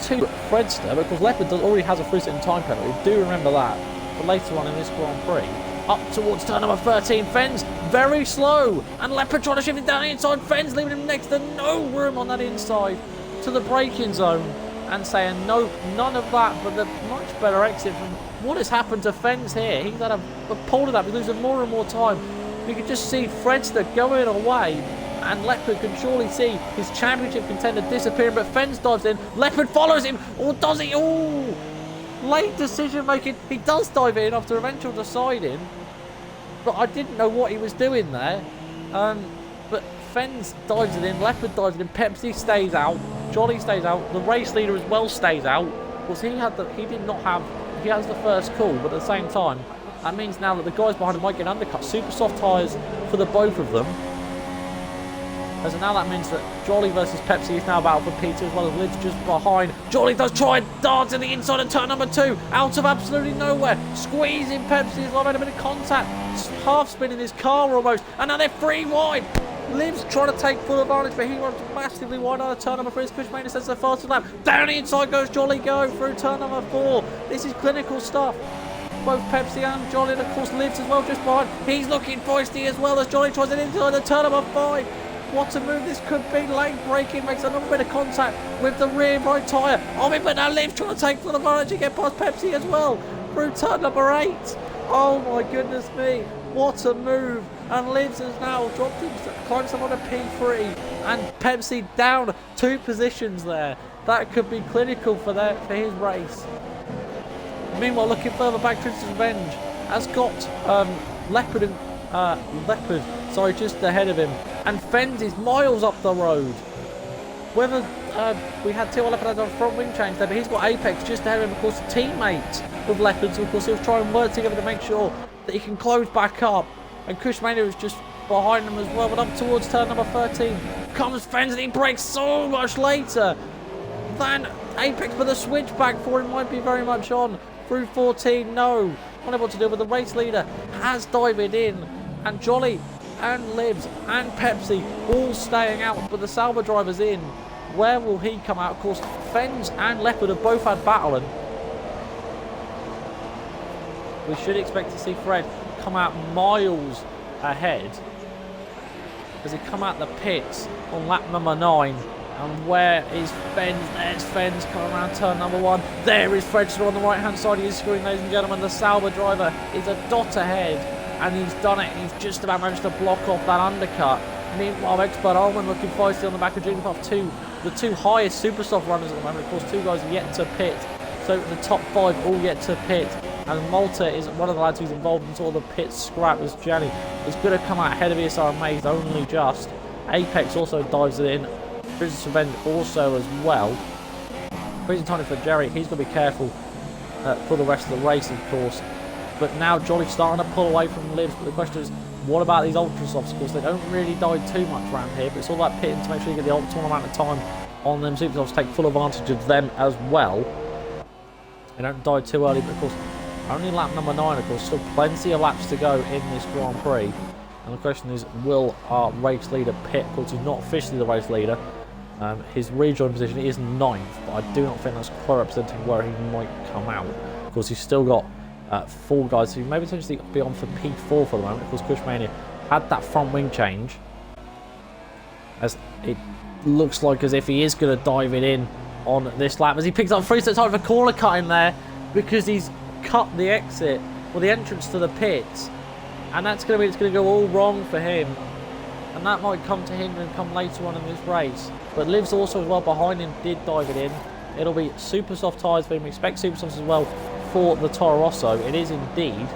to Fredster because Leopard already has a free sitting time penalty. Do remember that. But later on in this Grand Prix, up towards turn number 13, Fens very slow, and Leopard trying to shift it down the inside. Fens leaving him next to no room on that inside to the braking zone and saying no, none of that, but the much better exit from what has happened to Fens here. He's had a pull to that, he's losing more and more time. You can just see Fredster going away, and Leopard can surely see his championship contender disappearing, but Fens dives in. Leopard follows him, or does he? Oh! Late decision making. He does dive in after eventual deciding, but I didn't know what he was doing there. But Fens dives it in, Leopard dives it in, Pepsi stays out, Jolly stays out, the race leader as well stays out. Because he has the first call, but at the same time, that means now that the guys behind him might get undercut. Super soft tyres for the both of them. So now that means that Jolly versus Pepsi is now about for P2 as well as Lid's just behind. Jolly does try and dart in the inside of turn number 2. Out of absolutely nowhere. Squeezing Pepsi. He's not had a bit of contact. Half spinning his car almost. And now they're 3 wide. Liv's trying to take full advantage, but he runs massively wide out of turn number 3. Cushman says the fastest lap. Down the inside goes Jolly Go through turn number 4. This is clinical stuff. Both Pepsi and Jolly, and of course Liv's as well just behind. He's looking feisty as well as Jolly tries it inside the turn number 5. What a move this could be. Late braking makes a little bit of contact with the rear right tyre. But now Liv's trying to take full advantage and get past Pepsi as well through turn number 8. Oh my goodness me. What a move. And Liv's has now dropped him, climbs up on a P3. And Pepsi down 2 positions there. That could be clinical for his race. Meanwhile, looking further back, Trince's Revenge has got Leopard just ahead of him. And Fens is miles up the road. Whether we had T1 Leopard had a front wing change there, but he's got Apex just ahead of him, of course, teammate with Leopard, so of course he'll try and work together to make sure that he can close back up. And Cushmania is just behind him as well, but up towards turn number 13 comes Fens, and he brakes so much later than Apex, but the switchback for him might be very much on. Through 14, no. Not able to do, but the race leader has dived in, and Jolly and Livs and Pepsi all staying out, but the Sauber driver's in. Where will he come out? Of course, Fens and Leopard have both had battling. We should expect to see Fred come out miles ahead as he come out the pits on lap number 9. And where is Fens? There's Fens coming around turn number 1. There is Fredster on the right hand side of your screen, ladies and gentlemen. The Sauber driver is a dot ahead. and he's done it. He's just about managed to block off that undercut. Meanwhile, Expert Almond looking feisty on the back of Jigglypuff. The two highest super soft runners at the moment. Of course, two guys yet to pit. So the top 5 all yet to pit. And Malta is one of the lads who's involved in sort of the pit scrap as Jenny is going to come out ahead of ESR and Maze only just. Apex also dives it in. Business Event also as well. Freezing time for Jerry. He's going to be careful for the rest of the race, of course. But now Jolly's starting to pull away from Livs. But the question is, what about these Ultra Softs? Of course, they don't really die too much around here. But it's all about pitting to make sure you get the optimal amount of time on them Super Softs. Take full advantage of them as well. They don't die too early, but of course, only lap number 9, of course. Still plenty of laps to go in this Grand Prix. And the question is, will our race leader pit? Of course, he's not officially the race leader. His rejoin position is 9th, but I do not think that's quite representing where he might come out. Of course, he's still got 4 guys who may potentially be on for P4 for the moment. Of course, Cushmania had that front wing change, as it looks like as if he is going to dive it in on this lap, as he picks up 3 sets time for corner cutting there, because he's cut the exit, or the entrance to the pit, and that's going to mean it's going to go all wrong for him, and that might come to him and come later on in this race. But Livs also as well behind him did dive it in. It'll be super soft tyres for him. Expect super softs as well for the Toro Rosso. It is indeed.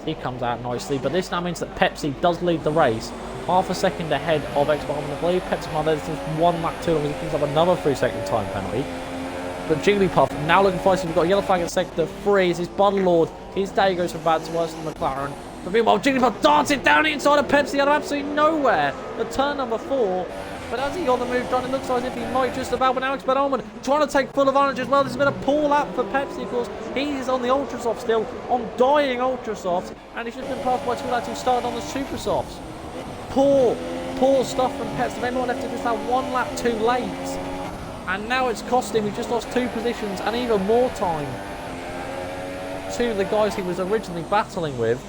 He comes out nicely, but this now means that Pepsi does lead the race, half a second ahead of Expert Almond. I believe Pepsi might have just 1 lap too long as he picks up another 3-second time penalty. But Jigglypuff now looking feisty. We've got a yellow flag in sector 3. It's his Buddle Lord. His day goes from bad to worse than McLaren. But meanwhile, Jigglypuff dancing down the inside of Pepsi out of absolutely nowhere at turn number 4. But as he got the move done, it looks like as if he might just about. But now Expert Almond trying to take full advantage as well. This has been a poor lap for Pepsi, of course. He's on the Ultra Soft still, on dying Ultra Soft. And he's just been passed by 2 lads who started on the Super Softs. Poor stuff from Pepsi. They might have to just that 1 lap too late. And now it's cost him. He just lost 2 positions and even more time to the guys he was originally battling with.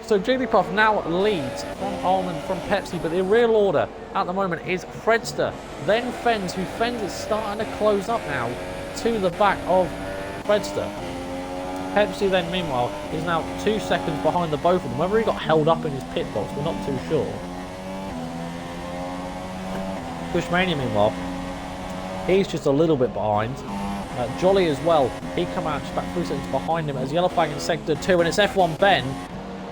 So Jigglypuff now leads from Almond, from Pepsi, but the real order at the moment is Fredster, then Fens, who Fens is starting to close up now to the back of Fredster. Pepsi then, meanwhile, is now 2 seconds behind the both of them. Whether he got held up in his pit box, we're not too sure. Cushmania, meanwhile, he's just a little bit behind. Jolly as well, he come out just about 3 seconds behind him as yellow flag in sector 2, and it's F1 Ben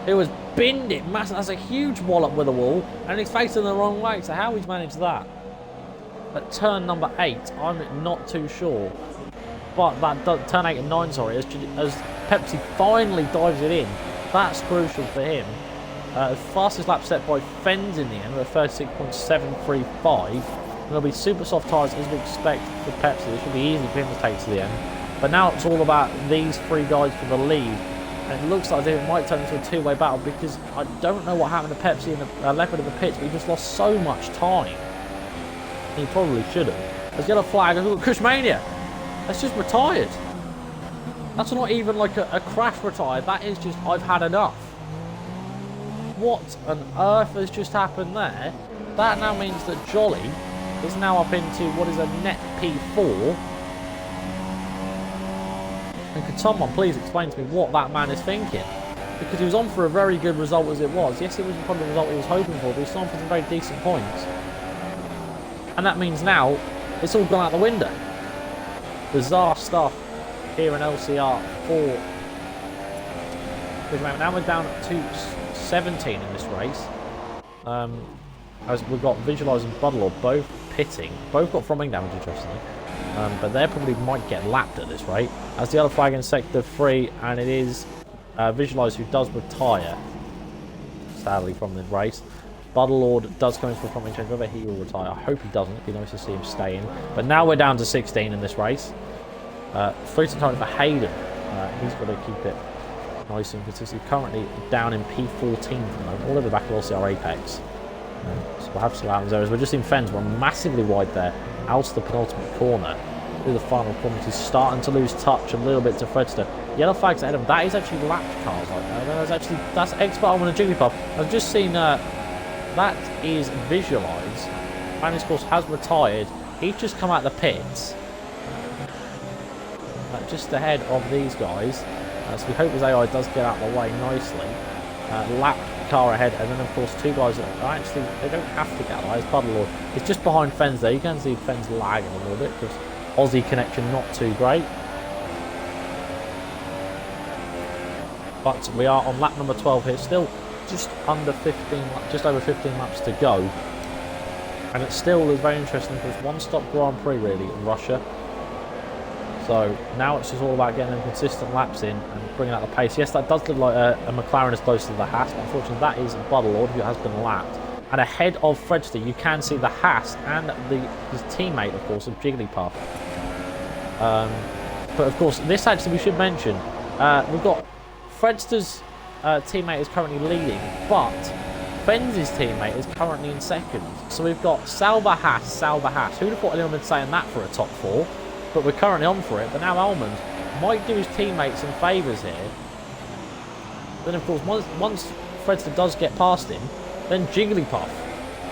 who has binned it massive. That's a huge wallop with a wall, and he's facing the wrong way. So how he's managed that at turn number 8, I'm not too sure. But that turn 8 and 9, sorry, as Pepsi finally dives it in, that's crucial for him. The fastest lap set by Fens in the end, with a 36.735. There'll be super soft tyres as we expect for Pepsi. This should be easy for him to take to the end. But now it's all about these 3 guys for the lead. And it looks like it might turn into a 2-way battle, because I don't know what happened to Pepsi and the Leopard in the pits, but he just lost so much time. He probably should have. There's yellow flag. Look at Cushmania. That's just retired. That's not even like a crash retired. That is just, I've had enough. What on earth has just happened there? That now means that Jolly is now up into what is a net P4. And could someone please explain to me what that man is thinking? Because he was on for a very good result as it was. Yes, it wasn't probably the result he was hoping for, but he's on for some very decent points. And that means now it's all gone out the window. Bizarre stuff here in LCR 4. Now we're down to 17 in this race. As we've got Visualize and Buddle both pitting. Both got from wing damage, interestingly. But they probably might get lapped at this rate. As the yellow flag in sector 3, and it is Visualize who does retire, sadly, from the race. Buddlelord does come in for a front wing change. Whether he will retire, I hope he doesn't. It'd be nice to see him stay in. But now we're down to 16 in this race. 3 time for Hayden. He's got to keep it nice and consistent. Currently down in P14 for the moment, all over the back of LCR Apex. So we'll have to see what happens there. As we're just in Fens, we're massively wide there. Out to the penultimate corner. Through the final corner, he's starting to lose touch a little bit to Fredster. Yellow flags ahead of him. That is actually lapped cars like that. That's Expert Almond and Jigglypuff. I've just seen that is Visualize. And of course has retired. He's just come out the pits. Just ahead of these guys. So we hope his AI does get out of the way nicely. lap car ahead, and then of course two guys that are actually, they don't have to get allied. Puddle it's just behind Fens there. You can see Fens lagging a little bit because Aussie connection not too great. But we are on lap number 12 here, still just under 15, just over 15 laps to go. And it still is very interesting because one stop Grand Prix really in Russia. So now it's just all about getting them consistent laps in and bringing out the pace. Yes, that does look like a McLaren is close to the Haas, but unfortunately that is Buddlelord who has been lapped. And ahead of Fredster, you can see the Haas and his teammate, of course, of Jigglypuff. But of course, this actually we should mention, we've got Fredster's teammate is currently leading, but Fens' teammate is currently in second. So we've got Sauber Haas. Who'd have thought anyone would be saying that for a top 4? But we're currently on for it. But now Almond might do his teammates some favours here. Then, of course, once Fredster does get past him, then Jigglypuff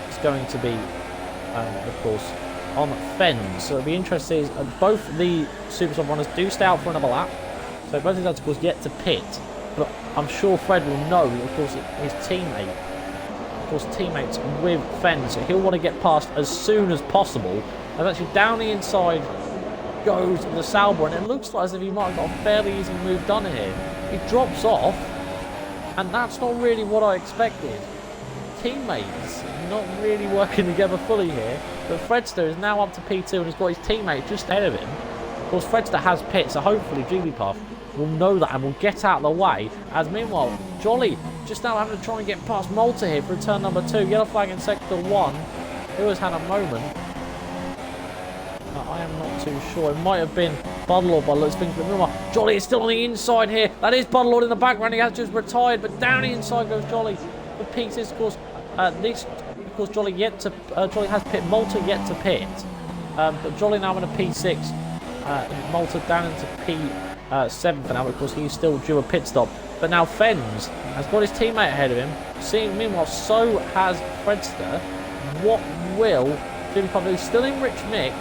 is going to be, of course, on Fens. So it'll be interesting. Both the Super Soft runners do stay out for another lap. So both of these, of course, yet to pit. But I'm sure Fred will know, of course, his teammate. Of course, teammates with Fens. So he'll want to get past as soon as possible. And actually, down the inside goes the Sauber, and it looks like as if he might have got a fairly easy move done here. He drops off, and that's not really what I expected. Teammates not really working together fully here, but Fredster is now up to P2 and he's got his teammate just ahead of him. Of course, Fredster has pit, so hopefully Jigglypuff will know that and will get out of the way. As meanwhile, Jolly just now having to try and get past Malta here for turn number 2. Yellow flag in sector 1. Who has had a moment? I am not too sure. It might have been Buddlelord by the looks of things, but meanwhile, Jolly is still on the inside here. That is Buddlelord in the background. He has just retired, but down the inside goes Jolly. The pieces, of course, Jolly has pit. Malta yet to pit, but Jolly now in a P6. Malta down into P7 for now. Of course, he's still due a pit stop. But now Fens has got his teammate ahead of him. Meanwhile, so has Fredster. What will Jigglypuff do? He's still in rich mix.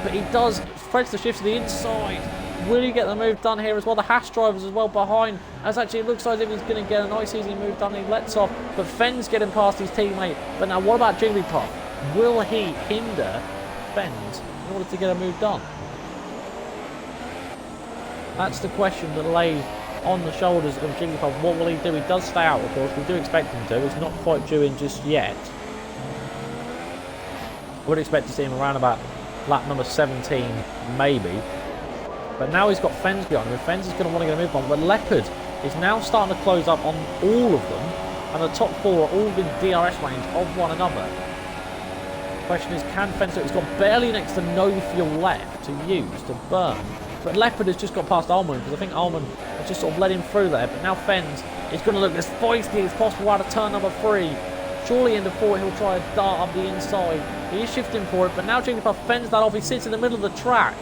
But he does, Fredster shifts to the inside. Will he get the move done here as well? The Haas drivers as well behind. As actually it looks like as if he's going to get a nice easy move done. He lets off, but Fens getting past his teammate. But now what about Jigglypuff? Will he hinder Fens in order to get a move done? That's the question that lays on the shoulders of Jigglypuff. What will he do? He does stay out, of course. We do expect him to. He's not quite due in just yet. I would expect to see him around about lap number 17, maybe. But now he's got Fens behind him. Fens is going to want to get a move on. But Leopard is now starting to close up on all of them. And the top 4 are all in DRS range of one another. The question is, can Fens do it? He's got barely next to no fuel left to use, to burn. But Leopard has just got past Almond, because I think Almond has just sort of let him through there. But now Fens is going to look as feisty as possible out of turn number 3. Surely into 4 he'll try a dart up the inside. He is shifting for it, but now Jigglypuff fends that off. He sits in the middle of the track.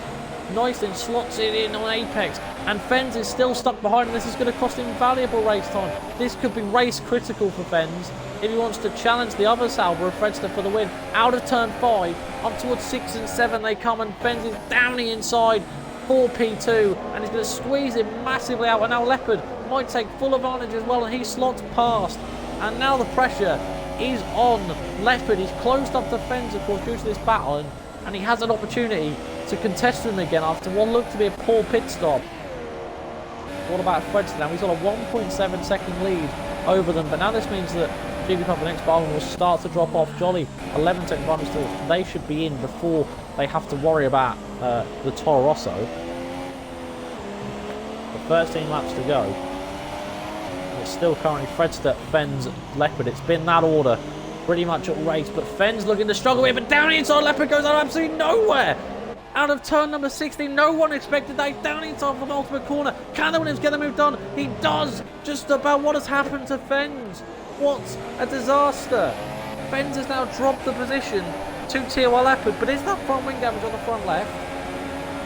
Nice and slots it in on Apex. And Fens is still stuck behind, and this is going to cost him valuable race time. This could be race critical for Fens if he wants to challenge the other Sauber of Fredster for the win. Out of turn 5, up towards 6 and 7 they come, and Fens is down the inside for P2, and he's going to squeeze it massively out. And now Leopard might take full advantage as well, and he slots past. And now the pressure is on Leopard. He's closed up the Fens, of course, due to this battle, and he has an opportunity to contest them again after what looked to be a poor pit stop. What about Fredster now? He's got a 1.7 second lead over them, but now this means that Jigglypuff the next battle will start to drop off. Jolly 11 second bonus still. They should be in before they have to worry about the Toro Rosso. 13 laps to go. It's still currently Fredster, Fens, Leopard. It's been that order pretty much all race, but Fens looking to struggle here, but down the inside Leopard goes out absolutely nowhere. Out of turn number 16, no one expected that. Down inside for the ultimate corner. Can the Williams get the move done? He does. Just about. What has happened to Fens? What a disaster. Fens has now dropped the position to TOL Leopard, but is that front wing damage on the front left?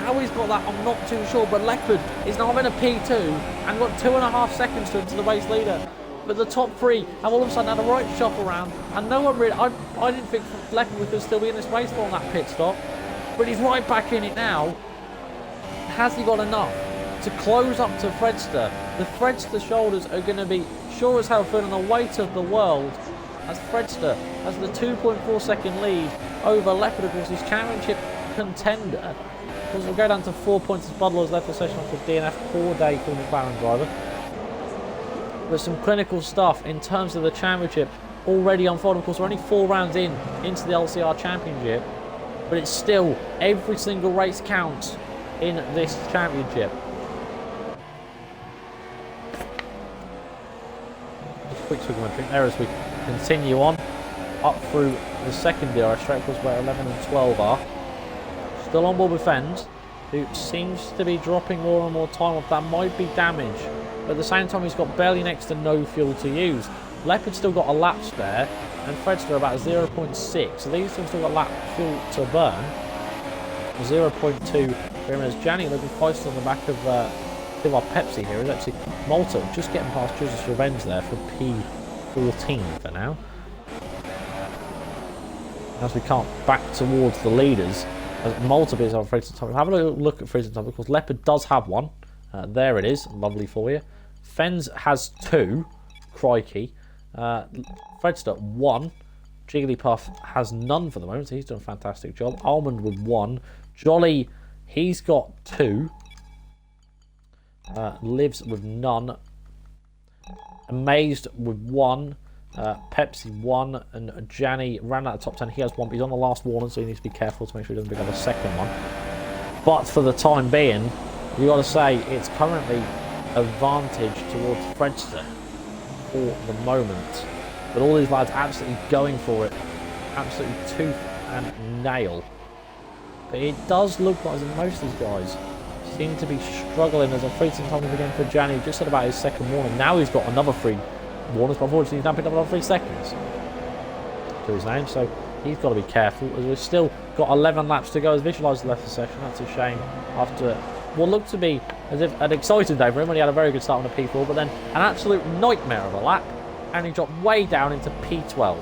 How he's got that, I'm not too sure, but Leopard is now in a P2 and got 2.5 seconds to the race leader. But the top 3 have all of a sudden had a right shop around, and no one really, I didn't think Leopard could still be in this race on that pit stop, but he's right back in it now. Has he got enough to close up to Fredster. The Fredster shoulders are going to be sure as hell feeling the weight of the world as Fredster has the 2.4 second lead over Leopard, of course, his championship contender. Of course, we'll go down to 4 points as Budler has left the session after DNF. Poor day for the McLaren driver. But some clinical stuff in terms of the championship already unfolding. Of course, we're only 4 rounds into the LCR Championship, but it's still every single race counts in this championship. Just a quick swig of my drink there as we continue on up through the second DRS straight, of course, where 11 and 12 are. Still on board with Fens, who seems to be dropping more and more time off. That might be damage, but at the same time, he's got barely next to no fuel to use. Leopard's still got a lap spare, and Fredster about 0.6. So these have still got lap fuel to burn. 0.2 for him as Gianni looking feisty on the back of our Pepsi here. Is actually Malta just getting past Joseph Revenge there for P14 for now. As we can't back towards the leaders, as Malta is on Fredster's time. Have a look at Fredster's time because Leopard does have one. There it is, lovely for you. Fens has 2, crikey. Fredster 1. Jigglypuff has none for the moment, so he's done a fantastic job. Almond with 1. Jolly, he's got 2. Lives with none. Amazed with 1. Pepsi 1. And Janny ran out of the top 10. He has 1, but he's on the last warning, so he needs to be careful to make sure he doesn't pick up a second one. But for the time being, you got to say it's currently advantage towards Fredster for the moment. But all these lads absolutely going for it. Absolutely tooth and nail. But it does look like most of these guys seem to be struggling. There's a free time again for Gianni, just at about his second warning. Now he's got another 3 warnings, but unfortunately he's now picked up another 3 seconds to his name. So he's got to be careful, as we've still got 11 laps to go. As Visualizer left the session, that's a shame after what looked to be as if an exciting day for him when he had a very good start on the P4, but then an absolute nightmare of a lap, and he dropped way down into P12.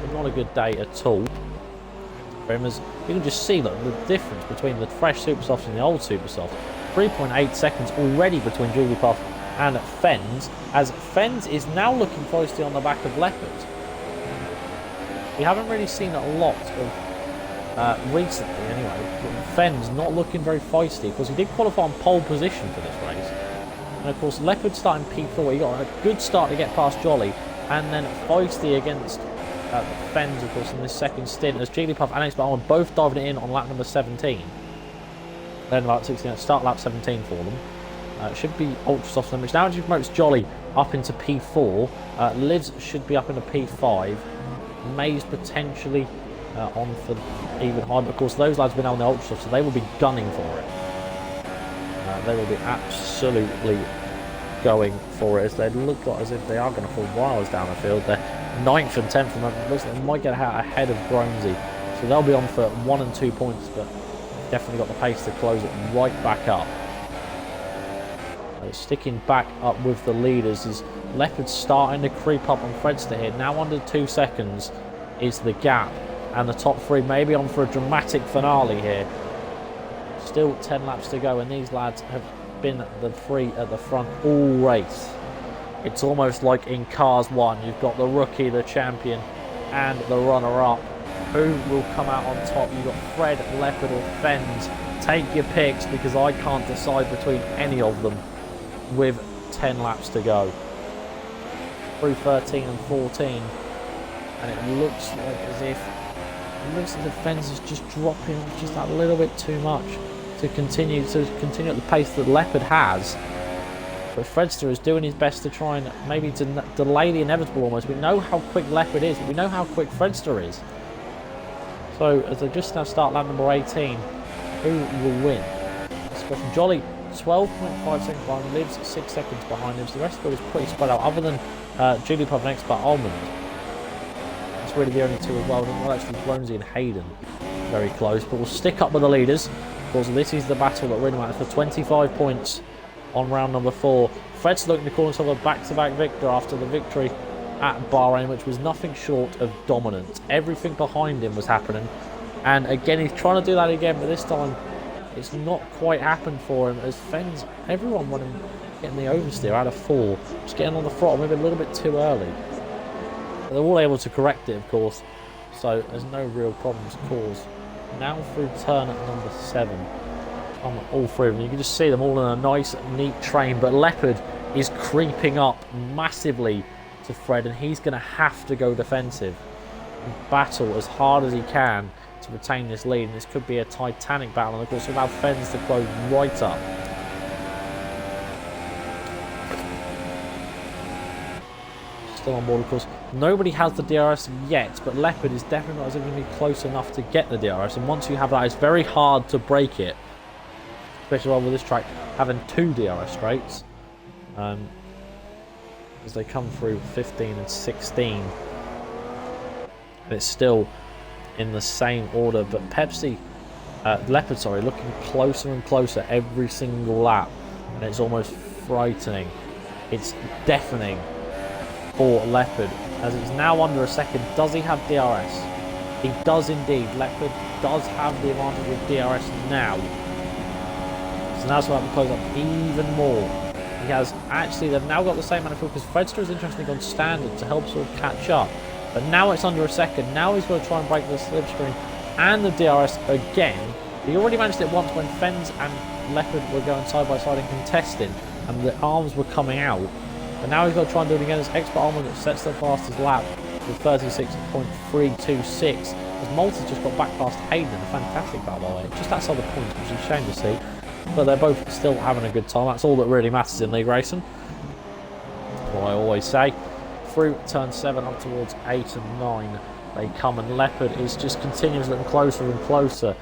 So not a good day at all for him, as you can just see the difference between the fresh Supersofts and the old Supersoft. 3.8 seconds already between Jigglypuff and Fens, as Fens is now looking feisty on the back of Leopard. We haven't really seen a lot of recently anyway, but Fens not looking very feisty, because he did qualify on pole position for this race. And of course Leopard starting P4, he got a good start to get past Jolly, and then feisty against Fens, of course, in this second stint, as Jigglypuff and X-Bar both diving it in on lap number 17. Then about 16, start lap 17 for them. Should be ultra soft, which now promotes Jolly up into P4. Lids should be up into P5. Maze potentially on for even higher, but of course those lads have been on the ultra soft, so they will be gunning for it. They will be absolutely going for it, as they look like as if they are going to fall miles down the field. They're 9th and 10th, and it looks like they might get out ahead of Gronesy, so they'll be on for 1 and 2 points, but definitely got the pace to close it right back up. Sticking back up with the leaders is Leopard starting to creep up on Fredster here. Now under 2 seconds is the gap, and the top 3 may be on for a dramatic finale here. Still 10 laps to go, and these lads have been the 3 at the front all race. It's almost like in Cars 1, you've got the rookie, the champion, and the runner-up. Who will come out on top? You've got Fred, Leopard or Fens. Take your picks, because I can't decide between any of them with 10 laps to go. Through 13 and 14, and it looks like as if Fens is just dropping just a little bit too much to continue at the pace that Leopard has. But Fredster is doing his best to try and maybe to delay the inevitable almost. We know how quick Leopard is, but we know how quick Fredster is. So as they just now start lap number 18, who will win? This question. Jolly 12.5 seconds behind, Lives 6 seconds behind him. So the rest of it is pretty spread out, other than Jigglypuff and Expert Almond. That's really the only 2 as well. Well, actually, Gronesy and Hayden very close, but we'll stick up with the leaders. Of course, this is the battle that we're in for 25 points on round number 4. Fred's looking to call himself a back-to-back victor after the victory at Bahrain, which was nothing short of dominant. Everything behind him was happening, and again he's trying to do that again, but this time it's not quite happened for him, as Fens, everyone wanted him getting the oversteer out of 4, just getting on the throttle maybe a little bit too early. But they're all able to correct it, of course, so there's no real problems caused. Now through turn at number 7, on all 3 of them, you can just see them all in a nice, neat train, but Leopard is creeping up massively to Fred, and he's going to have to go defensive and battle as hard as he can to retain this lead, and this could be a titanic battle, and of course allow Fens to close right up. Still on board, of course. Nobody has the DRS yet, but Leopard is definitely not going to be close enough to get the DRS, and once you have that, it's very hard to break it, especially with this track having 2 DRS straights, as they come through 15 and 16. And it's still in the same order, but Leopard, sorry, looking closer and closer every single lap, and it's almost frightening. It's deafening for Leopard, as it's now under a second. Does he have DRS? He does indeed. Leopard does have the advantage of DRS now, so now it's going to close up even more. He has actually, they've now got the same amount of fuel, because Fredster has interestingly gone standard to help sort of catch up. But now it's under a second. Now he's got to try and break the slipstream and the DRS again. He already managed it once when Fens and Leopard were going side by side and contesting, and the arms were coming out. But now he's got to try and do it again as Expert Armour that sets the fastest lap with 36.326. As Malta's just got back past Hayden, a fantastic battle by the way, just outside the points, which is a shame to see. But they're both still having a good time. That's all that really matters in league racing. That's what I always say. Through turn 7 up towards 8 and 9 they come, and Leopard is just continuously getting closer and closer.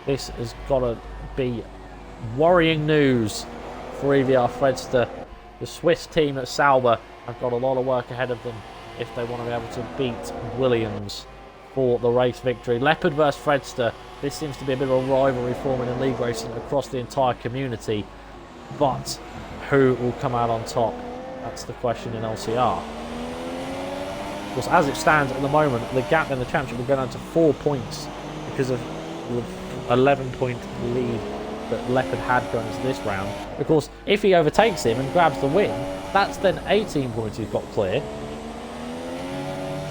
This has got to be worrying news for EVR Fredster. The Swiss team at Sauber have got a lot of work ahead of them if they want to be able to beat Williams for the race victory. Leopard versus Fredster. This seems to be a bit of a rivalry forming in league racing across the entire community. But who will come out on top? That's the question in LCR. Of course, as it stands at the moment, the gap in the championship will go down to 4 points because of the 11-point lead that Leopard had going into this round. Of course, if he overtakes him and grabs the win, that's then 18 points he's got clear.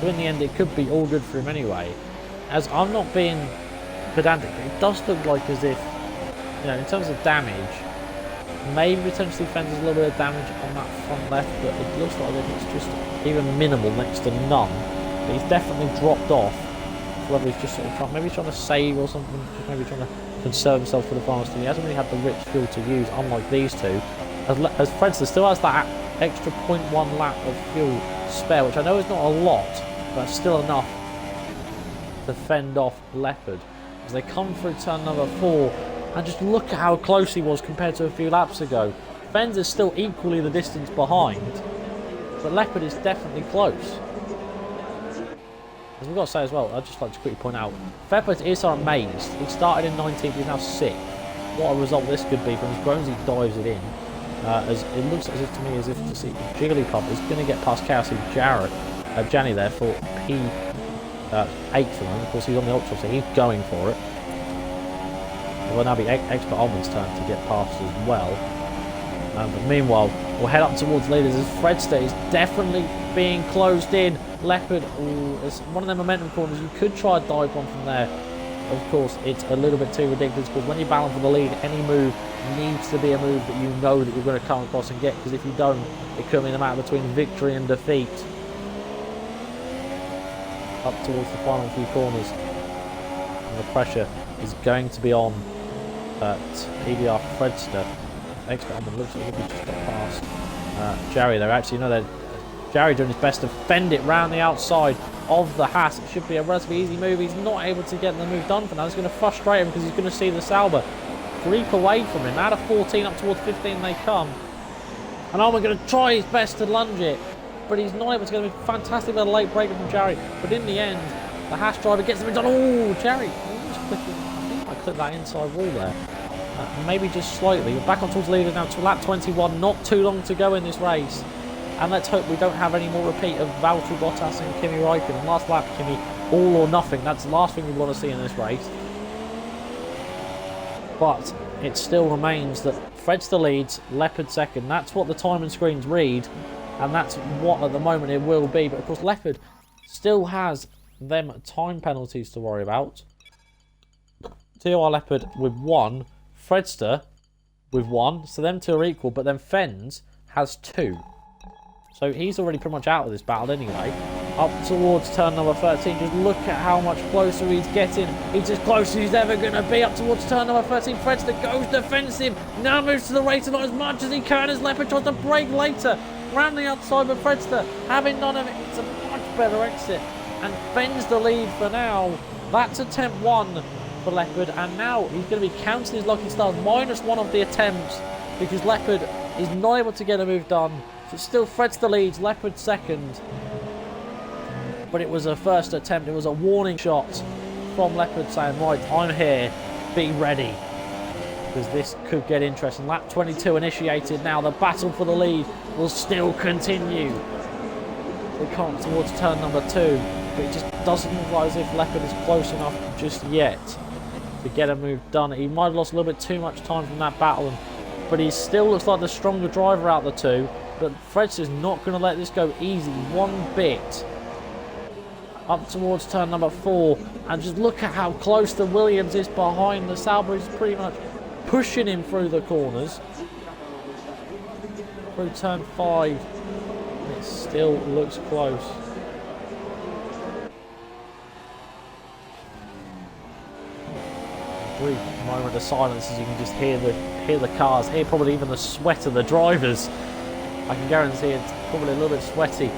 So in the end, it could be all good for him anyway. As I'm not being pedantic, but it does look like as if, you know, in terms of damage, maybe potentially Fens has a little bit of damage on that front left, but it looks like it's just even minimal, next to none. But he's definitely dropped off. Whether he's just sort of maybe trying to save or something, maybe trying to conserve himself for the final stint. He hasn't really had the rich fuel to use, unlike these two. As Fredster still has that extra 0.1 lap of fuel spare, which I know is not a lot, but still enough to fend off Leopard. As they come through turn number 4, and just look at how close he was compared to a few laps ago. Fens is still equally the distance behind, but Leopard is definitely close. As we've got to say as well, I'd just like to quickly point out, fair play to Isar amazed. He started in 19th, he's now 6th. What a result this could be from as Gronesy dives it in. As it looks as if to me as if to see Jigglypuff is going to get past Chaos and Janny there for P8 for him. Of course, he's on the Ultra, so he's going for it. It will now be Expert Almond's turn to get past as well. But meanwhile, we'll head up towards leaders as Fredster is definitely being closed in. Leopard, it's one of their momentum corners. You could try a dive one from there. Of course, it's a little bit too ridiculous because when you battle for the lead, any move needs to be a move that you know that you're going to come across and get, because if you don't, it could mean the matter between victory and defeat. Up towards the final few corners, and the pressure is going to be on at EVR Fredster. Expert Almond looks like he just got past Jerry there. Actually, no, Jerry doing his best to fend it round the outside of the Haas. It should be a relatively easy move. He's not able to get the move done for now. It's going to frustrate him because he's going to see the Sauber creep away from him. Out of 14 up towards 15 they come. And Almond going to try his best to lunge it, but he's not able to get him. Fantastic little late breaker from Jerry. But in the end, the Haas driver gets the move done. Oh, Jerry! I think I clipped that inside wall there. Maybe just slightly. We're back on towards the leaders now to lap 21. Not too long to go in this race. And let's hope we don't have any more repeat of Valtteri Bottas and Kimi Räikkönen. Last lap, Kimi, all or nothing. That's the last thing we want to see in this race. but it still remains that Fredster leads, Leopard second. That's what the timing screens read, and that's what at the moment it will be. But of course Leopard still has them time penalties to worry about. TOR Leopard with 1, Fredster with 1, so them two are equal, but then Fens has 2. So he's already pretty much out of this battle anyway. Up towards turn number 13. Just look at how much closer he's getting. He's as close as he's ever going to be. Up towards turn number 13. Fredster goes defensive. Now moves to the racer, not as much as he can as Leopard tries to break later. Round the outside, but Fredster, having none of it, it's a much better exit. And Fens the lead for now. That's attempt 1 for Leopard. And now he's going to be counting his lucky stars. -1 of the attempts because Leopard is not able to get a move done. So still Fredster leads, Leopard second. But it was a first attempt, it was a warning shot from Leopard saying, right, I'm here, be ready. Because this could get interesting. Lap 22 initiated now, the battle for the lead will still continue. They come towards turn number 2, but it just doesn't look like as if Leopard is close enough just yet to get a move done. He might have lost a little bit too much time from that battle, but he still looks like the stronger driver out of the two. But Fredster's not going to let this go easy one bit. Up towards turn number 4. And just look at how close the Williams is behind. The Sauber is pretty much pushing him through the corners. Through turn 5. And it still looks close. A brief moment of silence as you can just hear the cars. Hear probably even the sweat of the drivers. I can guarantee it's probably a little bit sweaty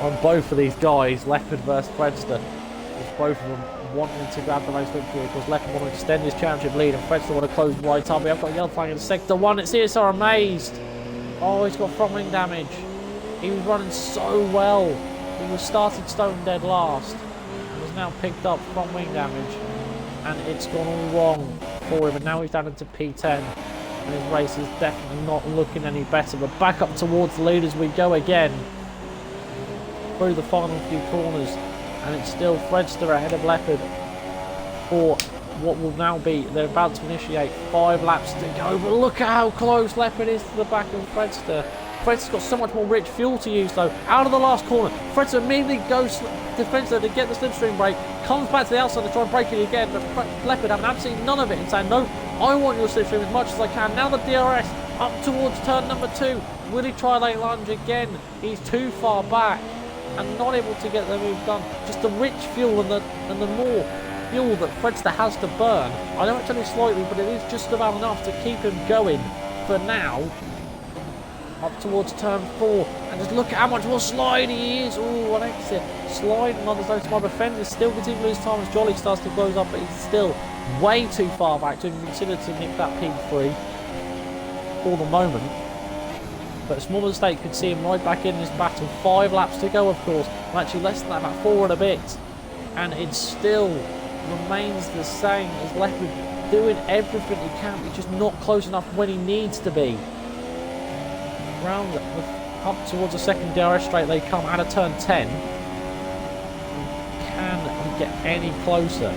on both of these guys, Leopard versus Fredster. With both of them wanting to grab the race victory because Leopard want to extend his championship lead and Fredster want to close right up. We have got Yellow flying in sector 1. It's CSR amazed. Oh, he's got front wing damage. He was running so well. He was started stone dead last. And has now picked up front wing damage. And it's gone all wrong for him. And now he's down into P10. And his race is definitely not looking any better. But back up towards the lead as we go again. Through the final few corners. And it's still Fredster ahead of Leopard. For what will now be, they're about to initiate 5 laps to go. But look at how close Leopard is to the back of Fredster. Fredster's got so much more rich fuel to use though. Out of the last corner. Fredster immediately goes to Fredster to get the slipstream brake. Comes back to the outside to try and break it again. But Leopard having absolutely none of it and saying, no, I want your slipstream as much as I can. Now the DRS up towards turn number 2. Will he try late lunge again? He's too far back and not able to get the move done. Just the rich fuel and the more fuel that Fredster has to burn. I know it's only slightly, but it is just about enough to keep him going for now. Up towards turn 4. And just look at how much more slide he is. Ooh, what exit. Slide and others don't. My defenders still continue to lose time as Jolly starts to close up, but he's still way too far back to even consider to nick that P3 for the moment. But a small mistake could see him right back in this battle. 5 laps to go, of course. Well, actually less than that, about 4 and a bit. And it still remains the same as Leopard doing everything he can. He's just not close enough when he needs to be. Round up towards the second DRS straight they come out of turn 10. Can he get any closer?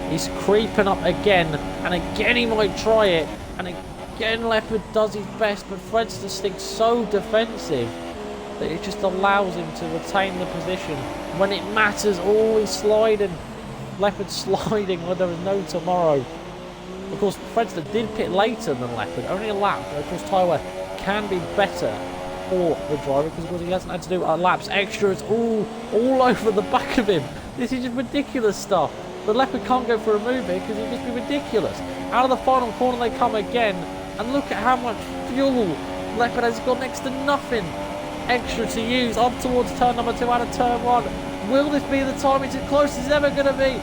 He's creeping up again, and again he might try it, and again Leopard does his best, but Fredster sticks so defensive that it just allows him to retain the position. When it matters, always sliding. Leopard sliding when there is no tomorrow. Of course, Fredster did pit later than Leopard, only a lap, but of course tyre wear can be better for the driver because of course he hasn't had to do laps extras all over the back of him. This is just ridiculous stuff. But Leopard can't go for a move here because it'd just be ridiculous. Out of the final corner they come again, and look at how much fuel Leopard has got next to nothing extra to use. Up towards turn number 2 out of turn 1. Will this be the time? It's as close as it's ever going to be.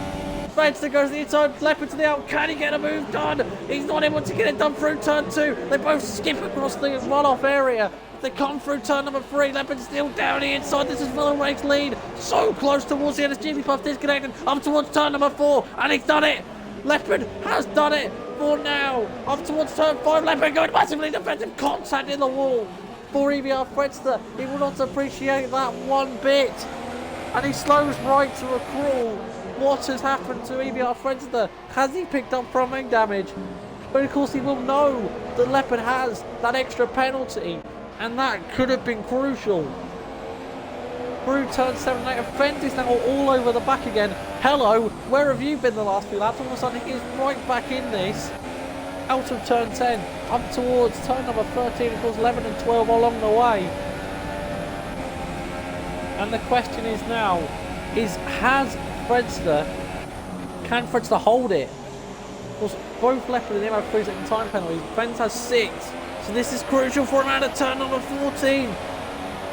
Fredster goes to the inside, Leopard to the out. Can he get a move done? He's not able to get it done through turn 2. They both skip across the runoff area. They come through turn number 3. Leopard's still down the inside. This is Will Rake's lead. So close towards the end as GB Puff disconnected. Up towards turn number 4. And he's done it. Leopard has done it for now. Up towards turn 5. Leopard going massively defensive. Contact in the wall for EBR Fredster. He will not appreciate that one bit. And he slows right to a crawl. What has happened to EBR Fredster? Has he picked up front wing damage? But of course he will know that Leopard has that extra penalty, and that could have been crucial. Through turn 7 and 8, Fenz is now all over the back again. Hello, where have you been the last few laps? All of a sudden he is right back in this. Out of turn 10, up towards turn number 13, of course 11 and 12 along the way. And the question is now, can Fredster hold it? Of course, both Leopard and him have 3-second time penalties. Fenz has 6, so this is crucial for him out of turn number 14.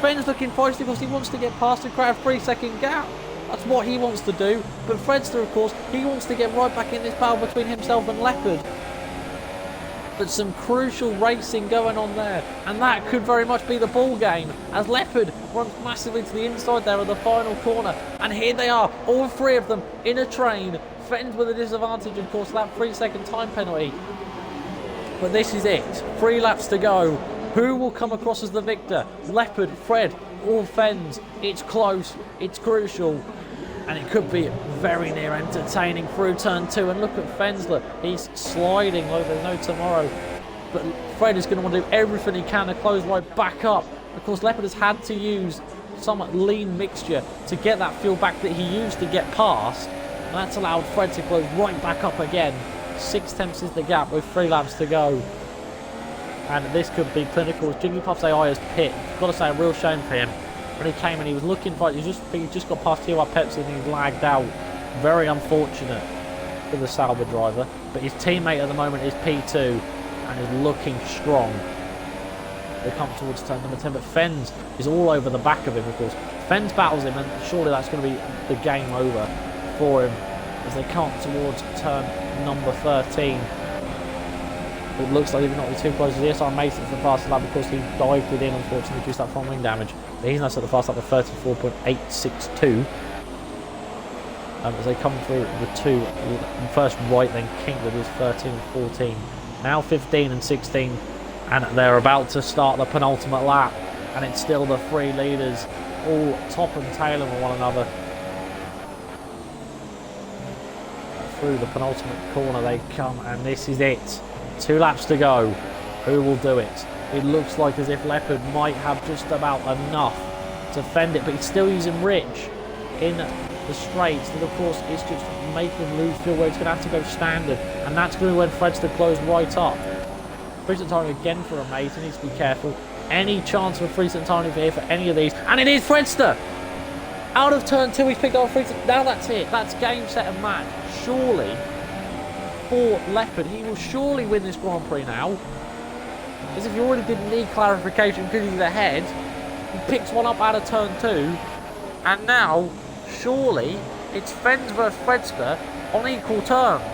Fenz looking feisty because he wants to get past and create a 3-second gap. That's what he wants to do. But Fredster, of course, he wants to get right back in this battle between himself and Leopard. But some crucial racing going on there, and that could very much be the ball game as Leopard runs massively to the inside there of the final corner. And here they are, all three of them in a train. Fenz with a disadvantage, of course, that 3-second time penalty. But this is it. 3 laps to go. Who will come across as the victor? Leopard, Fred, or Fenz? It's close, it's crucial, and it could be very near entertaining through turn 2. And look at Fenz, look, he's sliding like there's no tomorrow. But Fred is going to want to do everything he can to close right back up. Of course, Leopard has had to use some lean mixture to get that fuel back that he used to get past. And that's allowed Fred to close right back up again. 6 tenths is the gap with 3 laps to go. And this could be clinical. Jigglypuff's AI has pit. Got to say, a real shame for him. When he came and he was looking for it, he just got past TY Pepsi and he's lagged out. Very unfortunate for the Sauber driver. But his teammate at the moment is P2 and is looking strong. They come towards turn number 10, but Fenz is all over the back of him, of course. Fenz battles him, and surely that's going to be the game over for him as they come towards turn number 13. It looks like he's not too close. The SR Mason's the fastest lap because he dived within, unfortunately, due to that front wing damage. But he's now set the fast lap of 34.862. As they come through the first right, then King with his 13 and 14. Now 15 and 16. And they're about to start the penultimate lap. And it's still the 3 leaders all top and tailing with one another. Through the penultimate corner they come, and this is it. 2 laps to go. Who will do it? It looks like as if Leopard might have just about enough to fend it, but he's still using Rich in the straights. That, of course, is just making him lose fuel where he's going to have to go standard, and that's going to be when Fred's to close right up. 3-second time again for a mate, he needs to be careful. Any chance of a 3-second time here for any of these, and it is Fredster! Out of turn 2, he's picked up a 3-second. Now that's it. That's game, set, and match. Surely, for Leopard, he will surely win this Grand Prix now. As if he already didn't need clarification because he's ahead. He picks one up out of turn 2. And now, surely, it's Fenz versus Fredster on equal terms.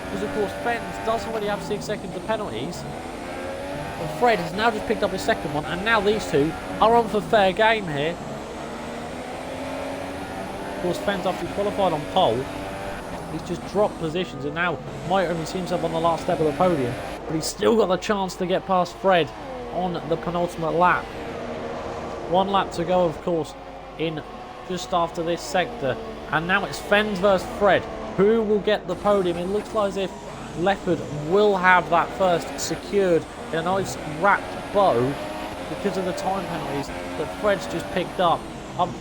Because, of course, Fenz does already have 6 seconds of penalties. And Fred has now just picked up his second one. And now these two are on for fair game here. Of course, Fenz, after he qualified on pole, he's just dropped positions and now might only see himself on the last step of the podium, but he's still got the chance to get past Fred on the penultimate lap. 1 lap to go, of course, in just after this sector, and now it's Fenz versus Fred. Who will get the podium? It looks like as if Leopard will have that first secured in a nice wrapped bow because of the time penalties that Fred's just picked up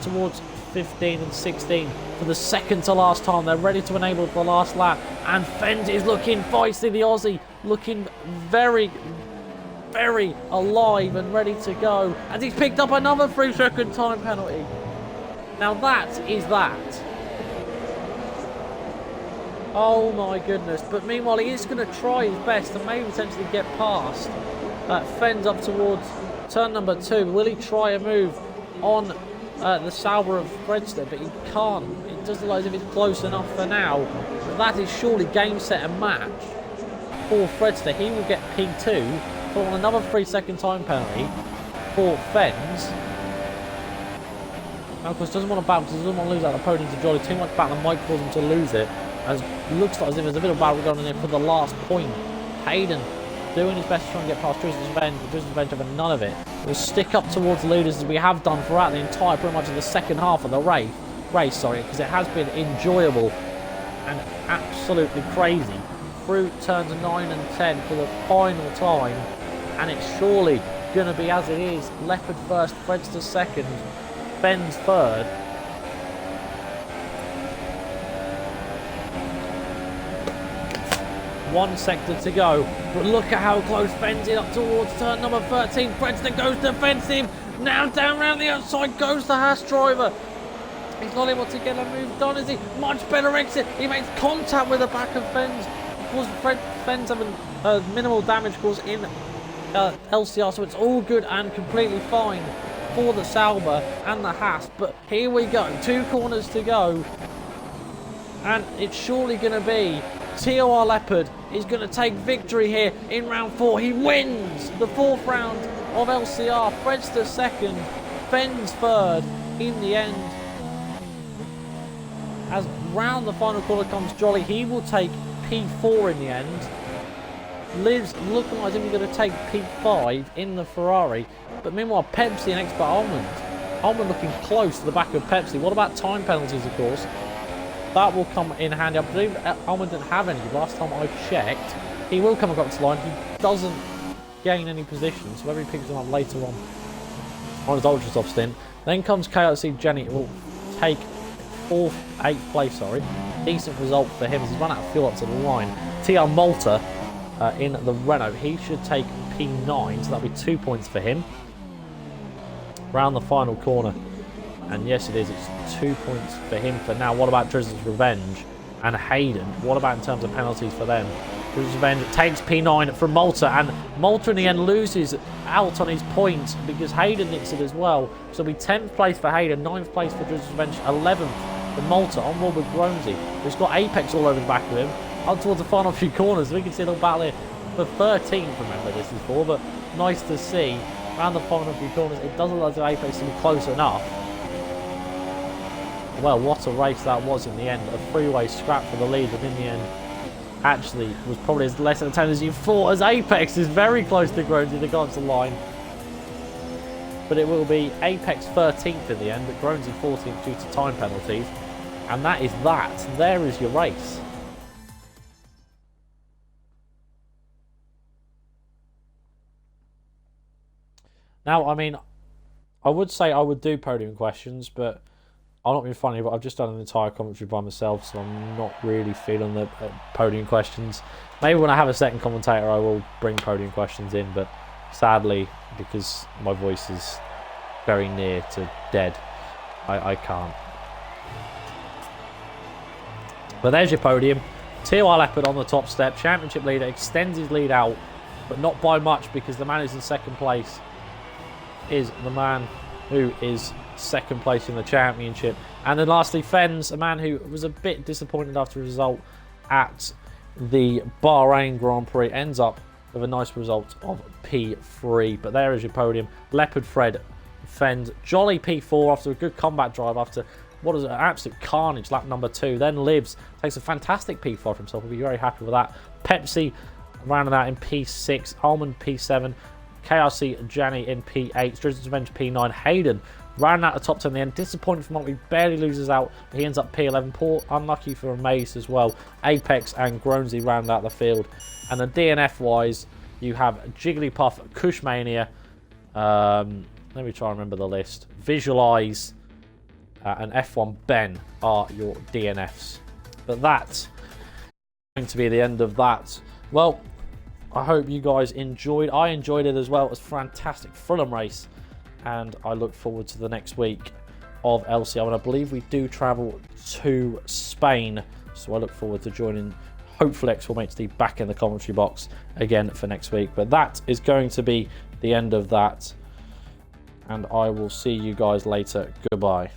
towards 15 and 16 for the second to last time. They're ready to enable the last lap, and Fenz is looking feisty, the Aussie, looking very, very alive and ready to go, and he's picked up another 3-second time penalty. Now that is that. Oh my goodness. But meanwhile, he is going to try his best to maybe potentially get past Fenz up towards turn number 2. Will he try a move on the Sauber of Fredster? But he can't. It doesn't look as if it's close enough for now. But that is surely game, set and match for Fredster. He will get P2 for another 3-second time penalty for Fenz. Now, of course, doesn't want to battle because he doesn't want to lose out the podium to Jolly. Too much battle might cause him to lose it. As it looks like as if there's a bit of battle going on there for the last point. Hayden doing his best to try and get past Drizzle's Revenge, but Drizzle's Revenge having none of it. We'll stick up towards the leaders as we have done throughout the entire, pretty much of the second half of the race. race, because it has been enjoyable and absolutely crazy through turns 9 and 10 for the final time, and it's surely going to be as it is. Leopard first, Fredster second, Fens third. One sector to go, but look at how close Fens is up towards turn number 13. Fredster goes to fence him. Now down around the outside goes the Haas driver. He's not able to get a move done, is he? Much better exit. He makes contact with the back of Fens. Of course, Fens having minimal damage, of course, in LCR, so it's all good and completely fine for the Sauber and the Haas. But here we go, 2 corners to go, and it's surely going to be TOR Leopard is going to take victory here in round 4. He wins the 4th round of LCR. Fredster second, Fens third in the end. As round the final corner comes Jolly, he will take P4 in the end. Liv's looking like he's going to take P5 in the Ferrari. But meanwhile, Pepsi and Expert Almond. Almond looking close to the back of Pepsi. What about time penalties, of course? That will come in handy. I believe Almond didn't have any last time I checked. He will come across the line. He doesn't gain any position, so whether he picks them up later on his Ultrasoft stint. Then comes KLC Jenny. It will take 8th place, Decent result for him as he's run out of fuel up to the line. TR Malta in the Renault. He should take P9, so that'll be 2 points for him. Round the final corner. And yes, it is. It's 2 points for him for now. What about Drizzle's Revenge and Hayden? What about in terms of penalties for them? Drizzle's Revenge takes P9 from Malta, and Malta in the end loses out on his points because Hayden nicks it as well. So it'll be 10th place for Hayden, 9th place for Drizzle's Revenge, 11th for Malta, on board with Gronesy, who's got Apex all over the back of him. Up towards the final few corners, we can see a little battle here for 13th, remember this is for, but nice to see. Around the final few corners, it doesn't look like Apex to be close enough. Well, what a race that was in the end. A three-way scrap for the lead, but in the end, actually, was probably as less entertaining as you thought, as Apex is very close to Gronesy to go onto the line. But it will be Apex 13th in the end, but Gronesy 14th due to time penalties. And that is that. There is your race. Now, I mean, I would say I would do podium questions, but I'm not being funny, but I've just done an entire commentary by myself, so I'm not really feeling the podium questions. Maybe when I have a second commentator, I will bring podium questions in, but sadly, because my voice is very near to dead, I can't. But there's your podium. TOR Leopard on the top step. Championship leader extends his lead out, but not by much, because the man who's in second place is the man who is second place in the championship. And then lastly, Fens, a man who was a bit disappointed after a result at the Bahrain Grand Prix, ends up with a nice result of P3. But there is your podium. Leopard, Fred, Fens, Jolly P4 after a good combat drive after what is an absolute carnage lap number 2. Then Livs takes a fantastic P4 for himself. We'll be very happy with that. Pepsi rounded out in P6, Almond P7, KRC Janny in P8, Drizzle's Revenge P9, Hayden ran out the top 10 in the end. Disappointing for Monty, barely loses out, but he ends up P11. Poor, unlucky for Amaze as well. Apex and Gronesy round out the field. And then DNF wise, you have Jigglypuff, Kushmania. Let me try and remember the list. Visualize and F1 Ben are your DNFs. But that's going to be the end of that. Well, I hope you guys enjoyed. I enjoyed it as well. It was a fantastic Fulham race. And I look forward to the next week of LCR. And I believe we do travel to Spain. So I look forward to joining, hopefully, X4MHD back in the commentary box again for next week. But that is going to be the end of that. And I will see you guys later. Goodbye.